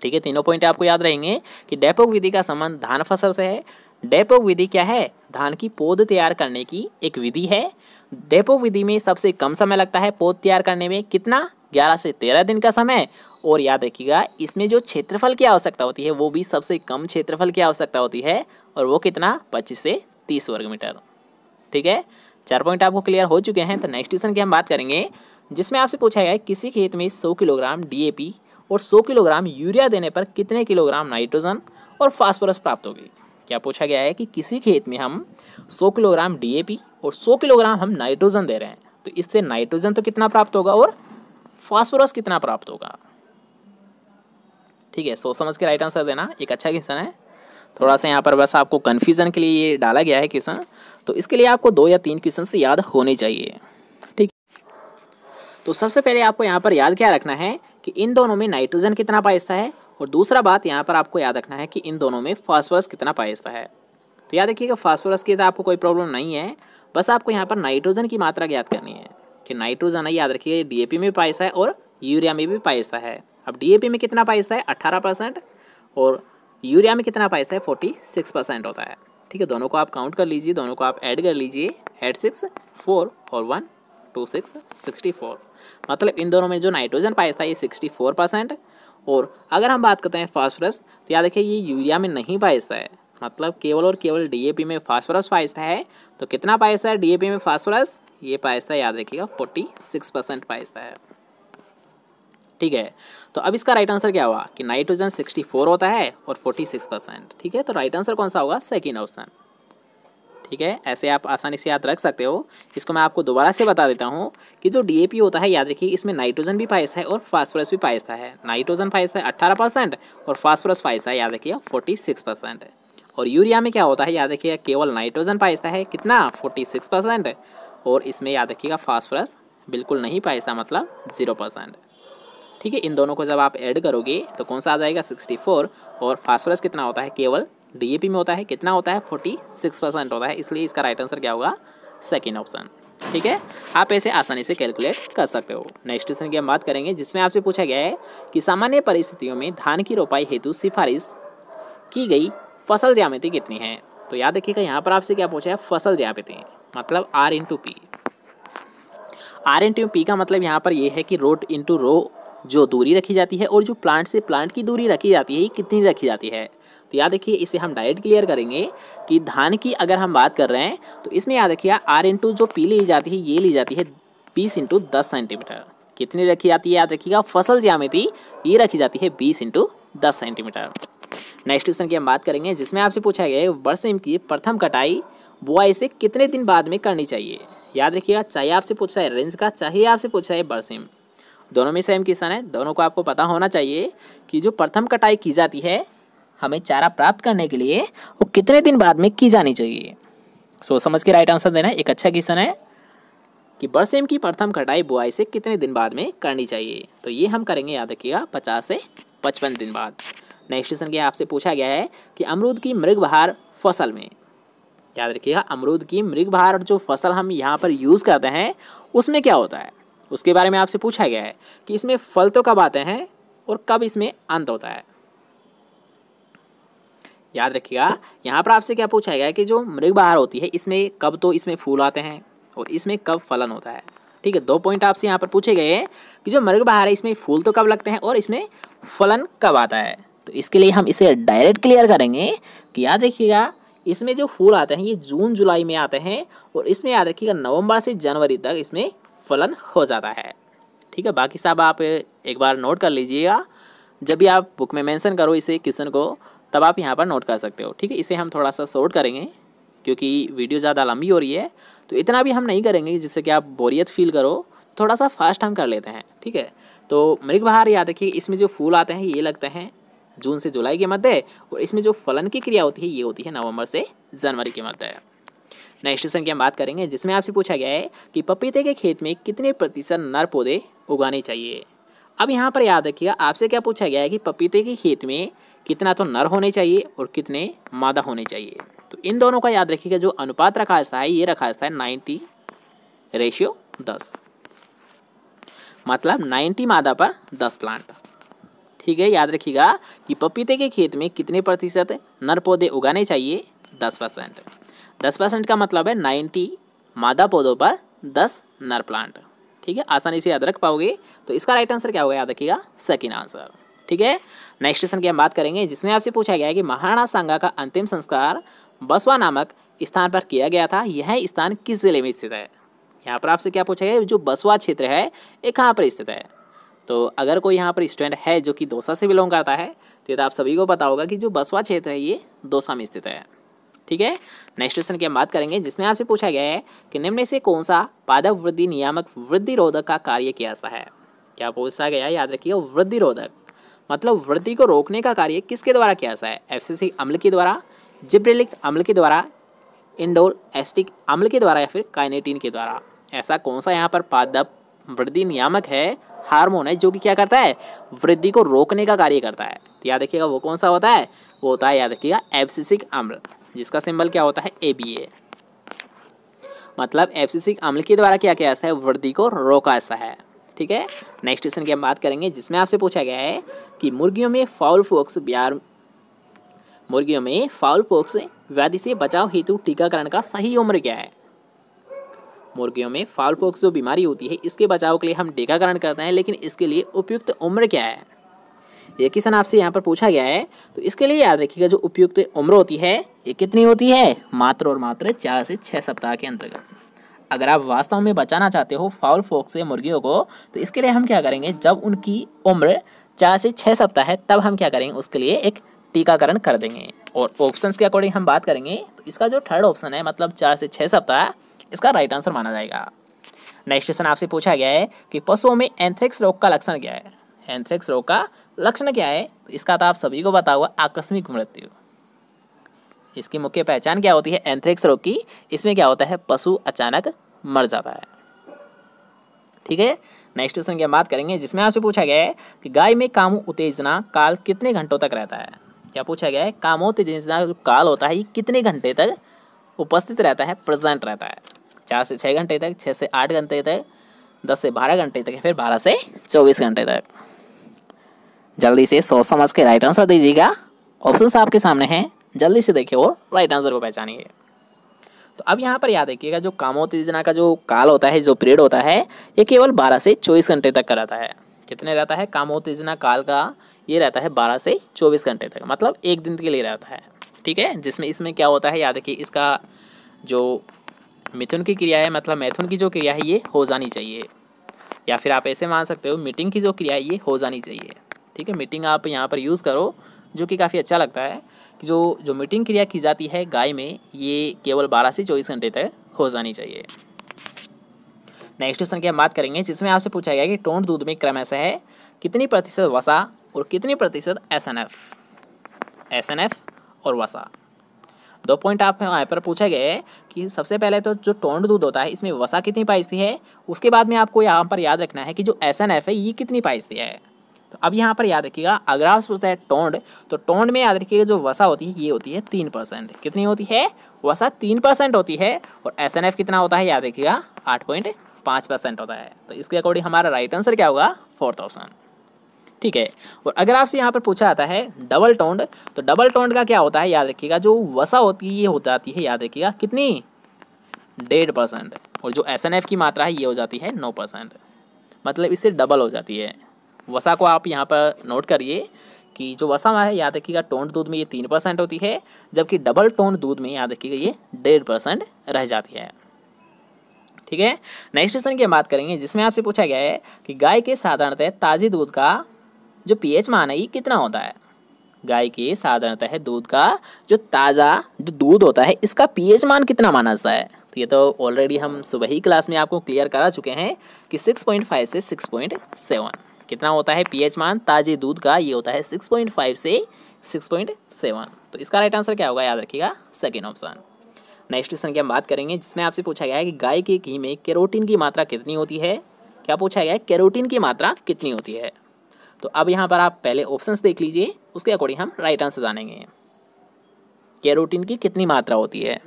ठीक है, तीनों पॉइंट आपको याद रहेंगे कि डेपोक विधि का संबंध धान फसल से है। डेपोक विधि क्या है? धान की पौध तैयार करने की एक विधि है। डेपोक विधि में सबसे कम समय लगता है पौध तैयार करने में। कितना? 11 से 13 दिन का समय। और याद रखिएगा इसमें जो क्षेत्रफल की आवश्यकता होती है वो भी सबसे कम क्षेत्रफल की आवश्यकता होती है। और वो कितना? 25 से 30 वर्ग मीटर। ठीक है, 4 पॉइंट आपको क्लियर हो चुके हैं। तो नेक्स्ट क्वेश्चन की हम बात करेंगे जिसमें आपसे पूछा गया है किसी खेत में 100 किलोग्राम डीएपी और 100 किलोग्राम यूरिया देने पर कितने किलोग्राम नाइट्रोजन और फास्फोरस प्राप्त होगी। क्या पूछा गया है कि किसी खेत में हम 100 किलोग्राम डीएपी और 100 किलोग्राम हम नाइट्रोजन दे रहे हैं, तो इससे नाइट्रोजन तो कितना प्राप्त होगा और फास्फोरस कितना प्राप्त होगा। ठीक है, सोच समझ के राइट आंसर देना। एक अच्छा क्वेश्चन है, थोड़ा सा यहाँ पर बस आपको कन्फ्यूजन के लिए ये डाला गया है क्वेश्चन, तो इसके लिए आपको 2 या 3 क्वेश्चन से याद होने चाहिए। ठीक, तो सबसे पहले आपको यहाँ पर याद क्या रखना है कि इन दोनों में नाइट्रोजन कितना पाया है, और दूसरा बात यहाँ पर आपको याद रखना है कि इन दोनों में फास्फोरस कितना पाया है। तो याद रखिएगा फास्फोरस की तो आपको कोई प्रॉब्लम नहीं है, बस आपको यहाँ पर नाइट्रोजन की मात्रा ज्ञात करनी है कि नाइट्रोजन है, याद रखिएगा डीएपी में पाया है और यूरिया में भी पाया है। अब डीएपी में कितना पाया है? 18% और यूरिया में कितना पाया है? 46% होता है। ठीक है, दोनों को आप काउंट कर लीजिए, दोनों को आप ऐड कर लीजिए। 8 6 4 और 1 2 6 64। मतलब इन दोनों में जो नाइट्रोजन पाया था ये 64%। और अगर हम बात करते हैं फास्फोरस तो याद रखिए ये यूरिया में नहीं पाया है, मतलब केवल और केवल डीएपी में फास्फोरस पाया है। तो कितना पाया है डीएपी में फास्फोरस? ये पाया है, याद रखिएगा 46% पाया है। ठीक है, तो अब इसका राइट आंसर क्या हुआ कि नाइट्रोजन 64 होता है और 46%। ठीक है, तो राइट आंसर कौन सा होगा? Second option. ठीक है, ऐसे आप आसानी से याद रख सकते हो। इसको मैं आपको दोबारा से बता देता हूँ कि जो डीएपी होता है, याद रखिए इसमें नाइट्रोजन भी पाया है और फास्फोरस भी पाया है। नाइट्रोजन पाया है 18% और फास्फोरस पाया है, याद रखिए 46%। और यूरिया में क्या होता है? याद रखिएगा केवल नाइट्रोजन पाया है, कितना? 46%। और इसमें याद रखिएगा फास्फोरस बिल्कुल नहीं पाया, मतलब 0%। ठीक है, इन दोनों को जब आप ऐड करोगे तो कौन सा आ जाएगा? 64। और फास्फोरस कितना होता है? केवल डीएपी में होता है, कितना होता है? 46% होता है। इसलिए इसका राइट आंसर क्या होगा? Second option. ठीक है, आप ऐसे आसानी से कैलकुलेट कर सकते हो। नेक्स्ट क्वेश्चन की हम बात करेंगे जिसमें आपसे पूछा गया है कि सामान्य परिस्थितियों में धान की रोपाई हेतु सिफारिश की गई फसल ज्यामिति कितनी है। तो याद रखिएगा यहाँ पर आपसे क्या पूछा है? फसल ज्यामिति, मतलब R/P। R/P का मतलब यहाँ पर ये है कि रोड इंटू रो जो दूरी रखी जाती है और जो प्लांट से प्लांट की दूरी रखी जाती है ये कितनी रखी जाती है। तो याद रखिए इसे हम डायरेक्ट क्लियर करेंगे कि धान की अगर हम बात कर रहे हैं तो इसमें याद रखिए R/P जो पी ली जाती है ये ली जाती है 20 × 10 सेंटीमीटर। कितनी रखी जाती है? याद रखिएगा फसल ज्यामिति ये रखी जाती है 20 × 10 सेंटीमीटर। नेक्स्ट क्वेश्चन की हम बात करेंगे जिसमें आपसे पूछा गया है बरसीम की प्रथम कटाई बुआई से कितने दिन बाद में करनी चाहिए। याद रखिएगा चाहे आपसे पूछा है रेंज का, चाहे आपसे पूछा है बरसीम, दोनों में सेम क्वेश्चन है। दोनों को आपको पता होना चाहिए कि जो प्रथम कटाई की जाती है हमें चारा प्राप्त करने के लिए वो कितने दिन बाद में की जानी चाहिए। सोच समझ के राइट आंसर देना। एक अच्छा क्वेश्चन है कि बरसीम की प्रथम कटाई बुआई से कितने दिन बाद में करनी चाहिए। तो ये हम करेंगे, याद रखिएगा 50 से 55 दिन बाद। नेक्स्ट क्वेश्चन के आपसे पूछा गया है कि अमरूद की मृगबहार फसल में, याद रखिएगा अमरूद की मृगबहार जो फसल हम यहाँ पर यूज़ करते हैं उसमें क्या होता है, उसके बारे में आपसे पूछा गया है कि इसमें फल तो कब आते हैं और कब इसमें अंत होता है। याद रखिएगा, यहाँ पर आपसे क्या पूछा गया है कि जो मृग बहार होती है इसमें कब तो इसमें फूल आते हैं और इसमें कब फलन होता है। ठीक है, 2 पॉइंट आपसे यहाँ पर पूछे गए हैं कि जो मृग बहार है इसमें फूल तो कब लगते हैं और इसमें फलन कब आता है। तो इसके लिए हम इसे डायरेक्ट क्लियर करेंगे कि याद रखिएगा, इसमें जो फूल आते हैं ये जून जुलाई में आते हैं और इसमें याद रखिएगा नवंबर से जनवरी तक इसमें फलन हो जाता है। ठीक है, बाकी सब आप एक बार नोट कर लीजिएगा, जब भी आप बुक में मेंशन करो इसे क्वेश्चन को तब आप यहाँ पर नोट कर सकते हो। ठीक है, इसे हम थोड़ा सा शॉर्ट करेंगे क्योंकि वीडियो ज़्यादा लंबी हो रही है, तो इतना भी हम नहीं करेंगे जिससे कि आप बोरियत फील करो, थोड़ा सा फास्ट हम कर लेते हैं। ठीक है, तो मृग बहार याद रखिए, इसमें जो फूल आते हैं ये लगते हैं जून से जुलाई के मध्य और इसमें जो फलन की क्रिया होती है ये होती है नवंबर से जनवरी के मध्य। नेक्स्ट क्वेश्चन की हम बात करेंगे जिसमें आपसे पूछा गया है कि पपीते के खेत में कितने प्रतिशत नर पौधे उगाने चाहिए। अब यहाँ पर याद रखिएगा, आपसे क्या पूछा गया है कि पपीते के खेत में कितना तो नर होने चाहिए और कितने मादा होने चाहिए। तो इन दोनों का याद रखिएगा, जो अनुपात रखा है ये रखा है 90:10, मतलब 90 मादा पर 10 प्लांट। ठीक है, याद रखिएगा कि पपीते के खेत में कितने प्रतिशत नर पौधे उगाने चाहिए, 10%। 10% का मतलब है 90 मादा पौधों पर 10 नर प्लांट। ठीक है, आसानी से याद रख पाओगे। तो इसका राइट आंसर क्या होगा, याद रखिएगा सेकंड आंसर। ठीक है, नेक्स्ट क्वेश्चन की हम बात करेंगे जिसमें आपसे पूछा गया है कि महाराणा सांगा का अंतिम संस्कार बसवा नामक स्थान पर किया गया था, यह स्थान किस जिले में स्थित है। यहाँ पर आपसे क्या पूछा गया है, जो बसवा क्षेत्र है ये कहाँ पर स्थित है। तो अगर कोई यहाँ पर स्टूडेंट है जो कि दौसा से बिलोंग करता है तो ये तो आप सभी को पता होगा कि जो बसवा क्षेत्र है ये दौसा में स्थित है। ठीक है, नेक्स्ट क्वेश्चन की हम बात करेंगे जिसमें आपसे पूछा गया है कि निम्न में से कौन सा पादप वृद्धि नियामक वृद्धि रोधक का कार्य कैसा है। क्या पूछा गया है, याद रखिएगा वृद्धि रोधक मतलब वृद्धि को रोकने का कार्य किसके द्वारा किया जाता है, एब्सिसिक अम्ल के द्वारा, जिब्रेलिक अम्ल के द्वारा, इंडोल एस्टिक अम्ल के द्वारा या फिर काइनेटिन के द्वारा। ऐसा कौन सा यहाँ पर पादप वृद्धि नियामक है, हार्मोन है जो कि क्या करता है, वृद्धि को रोकने का कार्य करता है। तो याद रखिएगा वो कौन सा होता है, वो होता है याद रखिएगा एब्सिसिक अम्ल, जिसका सिंबल क्या होता है ABA। मतलब एब्सिसिक अम्ल के द्वारा क्या किया जाता है, वृद्धि को रोका जाता है। ठीक है, नेक्स्ट क्वेश्चन की हम बात करेंगे जिसमें आपसे पूछा गया है कि मुर्गियों में फाउल पॉक्स व्याधि से बचाव हेतु टीकाकरण का सही उम्र क्या है। मुर्गियों में फाउल पॉक्स जो बीमारी होती है इसके बचाव के लिए हम टीकाकरण करते हैं, लेकिन इसके लिए उपयुक्त उम्र क्या है, ये क्वेश्चन आपसे यहाँ पर पूछा गया है। तो इसके लिए याद रखिएगा जो उपयुक्त उम्र होती है ये कितनी होती है, मात्र और मात्र 4 से 6 सप्ताह के अंतर्गत। अगर आप वास्तव में बचाना चाहते हो फाउल पॉक्स से मुर्गियों को तो इसके लिए हम क्या करेंगे, जब उनकी उम्र 4 से 6 सप्ताह है तब हम क्या करेंगे, उसके लिए एक टीकाकरण कर देंगे। और ऑप्शंस के अकॉर्डिंग हम बात करेंगे तो इसका जो थर्ड ऑप्शन है मतलब 4 से 6 सप्ताह, इसका राइट आंसर माना जाएगा। नेक्स्ट क्वेश्चन आपसे पूछा गया है कि पशुओं में एंथ्रेक्स रोग का लक्षण क्या है। एंथ्रेक्स रोग का लक्षण क्या है, तो इसका तो आप सभी को पता होगा, आकस्मिक मृत्यु। इसकी मुख्य पहचान क्या होती है एंथ्रेक्स रोग की, इसमें क्या होता है, पशु अचानक मर जाता है। ठीक है, नेक्स्ट क्वेश्चन की हम बात करेंगे जिसमें आपसे पूछा गया है कि गाय में कामो उत्तेजना काल कितने घंटों तक रहता है। क्या पूछा गया है, कामोत्तेजना जो काल होता है ये कितने घंटे तक उपस्थित रहता है, प्रेजेंट रहता है। 4 से 6 घंटे तक, 6 से 8 घंटे तक, 10 से 12 घंटे तक, फिर 12 से 24 घंटे तक। जल्दी से सोच समझ के राइट आंसर दीजिएगा, ऑप्शंस आपके सामने हैं, जल्दी से देखिए और राइट आंसर को पहचानिए। तो अब यहाँ पर याद रखिएगा जो कामोत्तेजना का जो काल होता है, जो पीरियड होता है ये केवल 12 से 24 घंटे तक का रहता है। कितने रहता है, कामोत्तेजना काल का ये रहता है 12 से 24 घंटे तक, मतलब एक दिन के लिए रहता है। ठीक है, जिसमें इसमें क्या होता है, याद रखिए इसका जो मिथुन की क्रिया है, मतलब मैथुन की जो क्रिया है ये हो जानी चाहिए, या फिर आप ऐसे मान सकते हो मीटिंग की जो क्रिया है ये हो जानी चाहिए। ठीक है, मीटिंग आप यहाँ पर यूज़ करो जो कि काफ़ी अच्छा लगता है कि जो मीटिंग क्रिया की जाती है गाय में ये केवल 12 से 24 घंटे तक हो जानी चाहिए। नेक्स्ट क्वेश्चन की हम बात करेंगे जिसमें आपसे पूछा गया कि टोंड दूध में क्रमशः है कितनी प्रतिशत वसा और कितनी प्रतिशत एसएनएफ और वसा। 2 पॉइंट आप यहाँ पर पूछा गया है कि सबसे पहले तो जो टोंड दूध होता है इसमें वसा कितनी पाइस्ती है, उसके बाद में आपको यहाँ पर याद रखना है कि जो एसएनएफ है ये कितनी पाइस्ती है। तो अब यहाँ पर याद रखिएगा, अगर आप पूछते हैं टोंड, तो टोंड में याद रखिएगा जो वसा होती है ये होती है 3%। कितनी होती है, वसा 3% होती है। और एसएनएफ कितना होता है, याद रखिएगा 8.5% होता है। तो इसके अकॉर्डिंग हमारा राइट आंसर क्या होगा, 4th ऑप्शन। ठीक है। और अगर आपसे यहाँ पर पूछा जाता है डबल टोन्ड, तो डबल टोन्ड का क्या होता है याद रखिएगा, जो वसा होती है ये हो जाती है याद रखिएगा कितनी 1.5%, और जो SNF की मात्रा है ये हो जाती है 9%, मतलब इससे डबल हो जाती है। वसा को आप यहाँ पर नोट करिए कि जो वसा है याद रखिएगा टोन्ड दूध में ये 3% होती है, जबकि डबल टोन्ड दूध में याद रखिएगा ये 1.5% रह जाती है। ठीक है। नेक्स्ट क्वेश्चन की हम बात करेंगे जिसमें आपसे पूछा गया है कि गाय के साधारणतः ताज़े दूध का जो पीएच मान है ये कितना होता है। गाय के साधारणतः दूध का जो ताज़ा जो दूध होता है इसका पीएच मान कितना माना जाता है। तो ये तो ऑलरेडी हम सुबह ही क्लास में आपको क्लियर करा चुके हैं कि 6.5 से 6.7 कितना होता है पीएच मान ताज़े दूध का, ये होता है 6.5 से 6.7। तो इसका राइट आंसर क्या होगा याद रखिएगा सेकेंड ऑप्शन। नेक्स्ट क्वेश्चन की हम बात करेंगे जिसमें आपसे पूछा गया है कि गाय के घी में कैरोटीन की मात्रा कितनी होती है। क्या पूछा गया है, कैरोटीन की मात्रा कितनी होती है। तो अब यहाँ पर आप पहले ऑप्शंस देख लीजिए, उसके अकॉर्डिंग हम राइट आंसर जानेंगे। कैरोटीन की कितनी मात्रा होती है,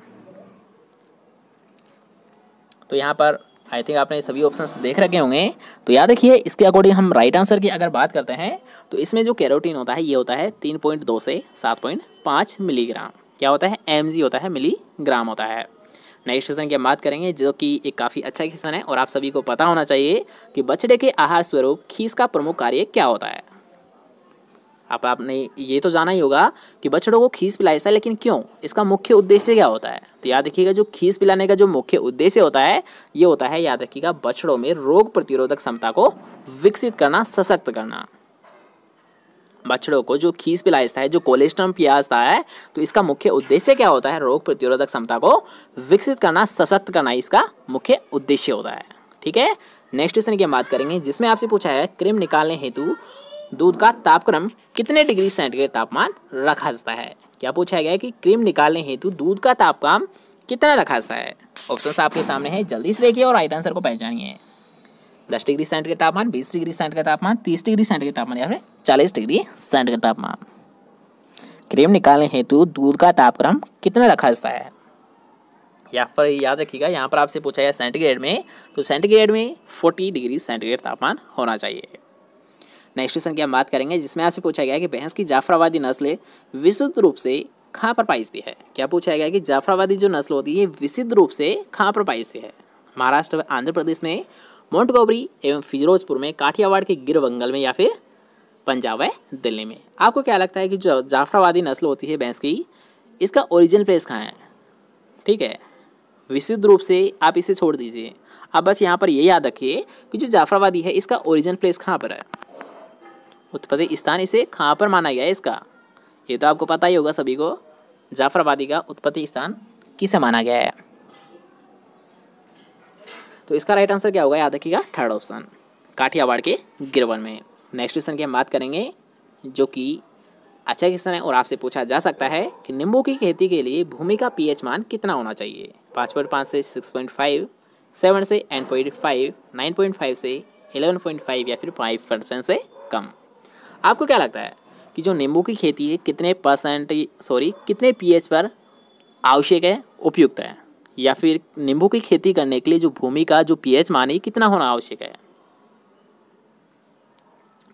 तो यहाँ पर आई थिंक आपने सभी ऑप्शंस देख रखे होंगे, तो याद रखिए इसके अकॉर्डिंग हम राइट आंसर की अगर बात करते हैं तो इसमें जो कैरोटीन होता है ये होता है 3.2 से 7.5 मिलीग्राम। क्या होता है, mg होता है, मिलीग्राम होता है। नेक्स्ट क्वेश्चन की हम बात करेंगे जो कि एक काफ़ी अच्छा क्वेश्चन है और आप सभी को पता होना चाहिए कि बछड़े के आहार स्वरूप खीस का प्रमुख कार्य क्या होता है। आपने ये तो जाना ही होगा कि बछड़ों को खीस पिलाया जाता है, लेकिन क्यों, इसका मुख्य उद्देश्य क्या होता है। तो याद रखिएगा जो खीस पिलाने का जो मुख्य उद्देश्य होता है ये होता है याद रखिएगा बछड़ों में रोग प्रतिरोधक क्षमता को विकसित करना, सशक्त करना। बछड़ों को जो खीस पिलाया जाता है, जो कोलेस्ट्रम पिया जाता है, तो इसका मुख्य उद्देश्य क्या होता है, रोग प्रतिरोधक क्षमता को विकसित करना, सशक्त करना, इसका मुख्य उद्देश्य होता है। ठीक है। नेक्स्ट क्वेश्चन की हम बात करेंगे जिसमें आपसे पूछा है क्रीम निकालने हेतु दूध का तापक्रम कितने डिग्री सेंटीग्रेड तापमान रखा जाता है। क्या पूछा गया है कि क्रीम निकालने हेतु दूध का तापक्रम कितना रखा जाता है। ऑप्शंस आपके सामने है, जल्दी से देखिए और राइट आंसर को पहचानिए। 10 डिग्री सेंटीग्रेड तापमान, 20 डिग्री सेंटीग्रेड तापमान, 30 डिग्री सेंटीग्रेड तापमान या फिर 40 डिग्री सेंटीग्रेड तापमान। क्रीम निकालने हेतु दूध का तापक्रम कितना रखा जाता है। यहाँ पर याद रखिएगा, यहाँ पर आपसे पूछा गया सेंटीग्रेड में, तो सेंटीग्रेड में 40 डिग्री सेंटीग्रेड तापमान होना चाहिए। नेक्स्ट क्वेश्चन की हम बात करेंगे जिसमें आपसे पूछा गया है कि भैंस की जाफराबादी नस्ल विशुद्ध रूप से कहाँ पर पाई जाती है। क्या पूछा गया है कि जाफराबादी जो नस्ल होती है विशुद्ध रूप से कहाँ पर पाई जाती है। महाराष्ट्र, आंध्र प्रदेश में, मोंटगोमरी एवं फिरोजपुर में, काठियावाड़ के गिर बंगाल में या फिर पंजाब है दिल्ली में। आपको क्या लगता है कि जो जाफराबादी नस्ल होती है भैंस की, इसका ओरिजिन प्लेस कहाँ है। ठीक है, विशुद्ध रूप से आप इसे छोड़ दीजिए, अब बस यहाँ पर ये याद रखिए कि जो जाफराबादी है इसका ओरिजिन प्लेस कहाँ पर है, उत्पत्ति स्थान इसे कहाँ पर माना गया है इसका। ये तो आपको पता ही होगा सभी को, जाफराबादी का उत्पत्ति स्थान किसे माना गया है। तो इसका राइट आंसर क्या होगा याद रखिएगा थर्ड ऑप्शन, काठियावाड़ के गिरवन में। नेक्स्ट क्वेश्चन की हम बात करेंगे जो कि अच्छा क्वेश्चन है और आपसे पूछा जा सकता है कि नींबू की खेती के लिए भूमि का पीएच मान कितना होना चाहिए। 5.5 से 6.5, 7 से 8.5, 9.5 से 11.5 या फिर 5% से कम। आपको क्या लगता है कि जो नींबू की खेती है कितने पीएच पर आवश्यक है, उपयुक्त है, या फिर नींबू की खेती करने के लिए जो भूमि का जो पीएच मान है कितना होना आवश्यक है।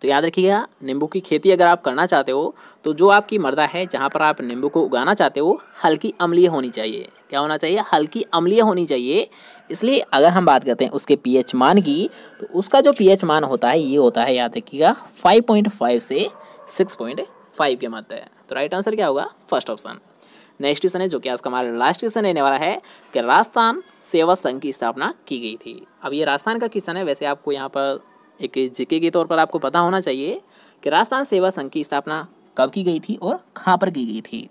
तो याद रखिएगा नींबू की खेती अगर आप करना चाहते हो तो जो आपकी मृदा है जहाँ पर आप नींबू को उगाना चाहते हो हल्की अम्लीय होनी चाहिए। क्या होना चाहिए, हल्की अम्लीय होनी चाहिए। इसलिए अगर हम बात करते हैं उसके पीएच मान की, तो उसका जो पीएच मान होता है ये होता है याद रखिएगा 5.5 से 6.5 के मध्य है। तो राइट आंसर क्या होगा, फर्स्ट ऑप्शन। नेक्स्ट क्वेश्चन है जो कि आज का हमारा लास्ट क्वेश्चन रहने वाला है कि राजस्थान सेवा संघ की स्थापना की गई थी। अब ये राजस्थान का क्वेश्चन है, वैसे आपको यहाँ पर एक जीके के तौर पर आपको पता होना चाहिए कि राजस्थान सेवा संघ की स्थापना कब की गई थी और कहाँ पर की गई थी।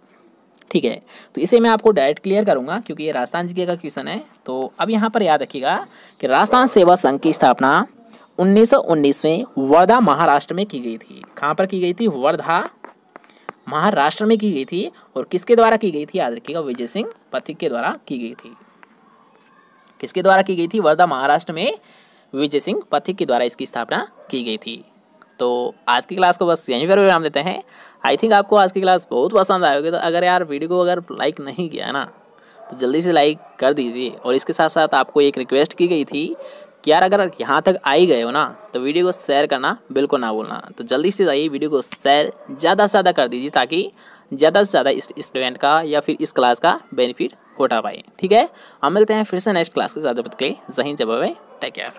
ठीक है, तो इसे मैं आपको डायरेक्ट क्लियर करूंगा क्योंकि ये राजस्थान जीके का क्वेश्चन है। तो अब यहाँ पर याद रखिएगा कि राजस्थान सेवा संघ की स्थापना 1919 में वर्धा महाराष्ट्र में की गई थी। कहाँ पर की गई थी, वर्धा महाराष्ट्र में की गई थी। और किसके द्वारा की गई थी याद रखिएगा, विजय सिंह पथिक के द्वारा की गई थी। किसके द्वारा की गई थी, वर्धा महाराष्ट्र में विजय सिंह पथिक के द्वारा इसकी स्थापना की गई थी। तो आज की क्लास को बस यहीं पर विराम देते हैं। आई थिंक आपको आज की क्लास बहुत पसंद आएगी। तो अगर यार वीडियो को अगर लाइक नहीं किया ना तो जल्दी से लाइक कर दीजिए। और इसके साथ साथ आपको एक रिक्वेस्ट की गई थी कि यार अगर यहाँ तक आ ही गए हो ना तो वीडियो को शेयर करना बिल्कुल ना भूलना। तो जल्दी से जाइए वीडियो को शेयर ज़्यादा से ज़्यादा कर दीजिए ताकि ज़्यादा से ज़्यादा इस स्टूडेंट का या फिर इस क्लास का बेनिफिट उठा पाए। ठीक है, हम मिलते हैं फिर से नेक्स्ट क्लास के साथ। जब तक के लिए जय हिंद, जय भारत, टेक केयर।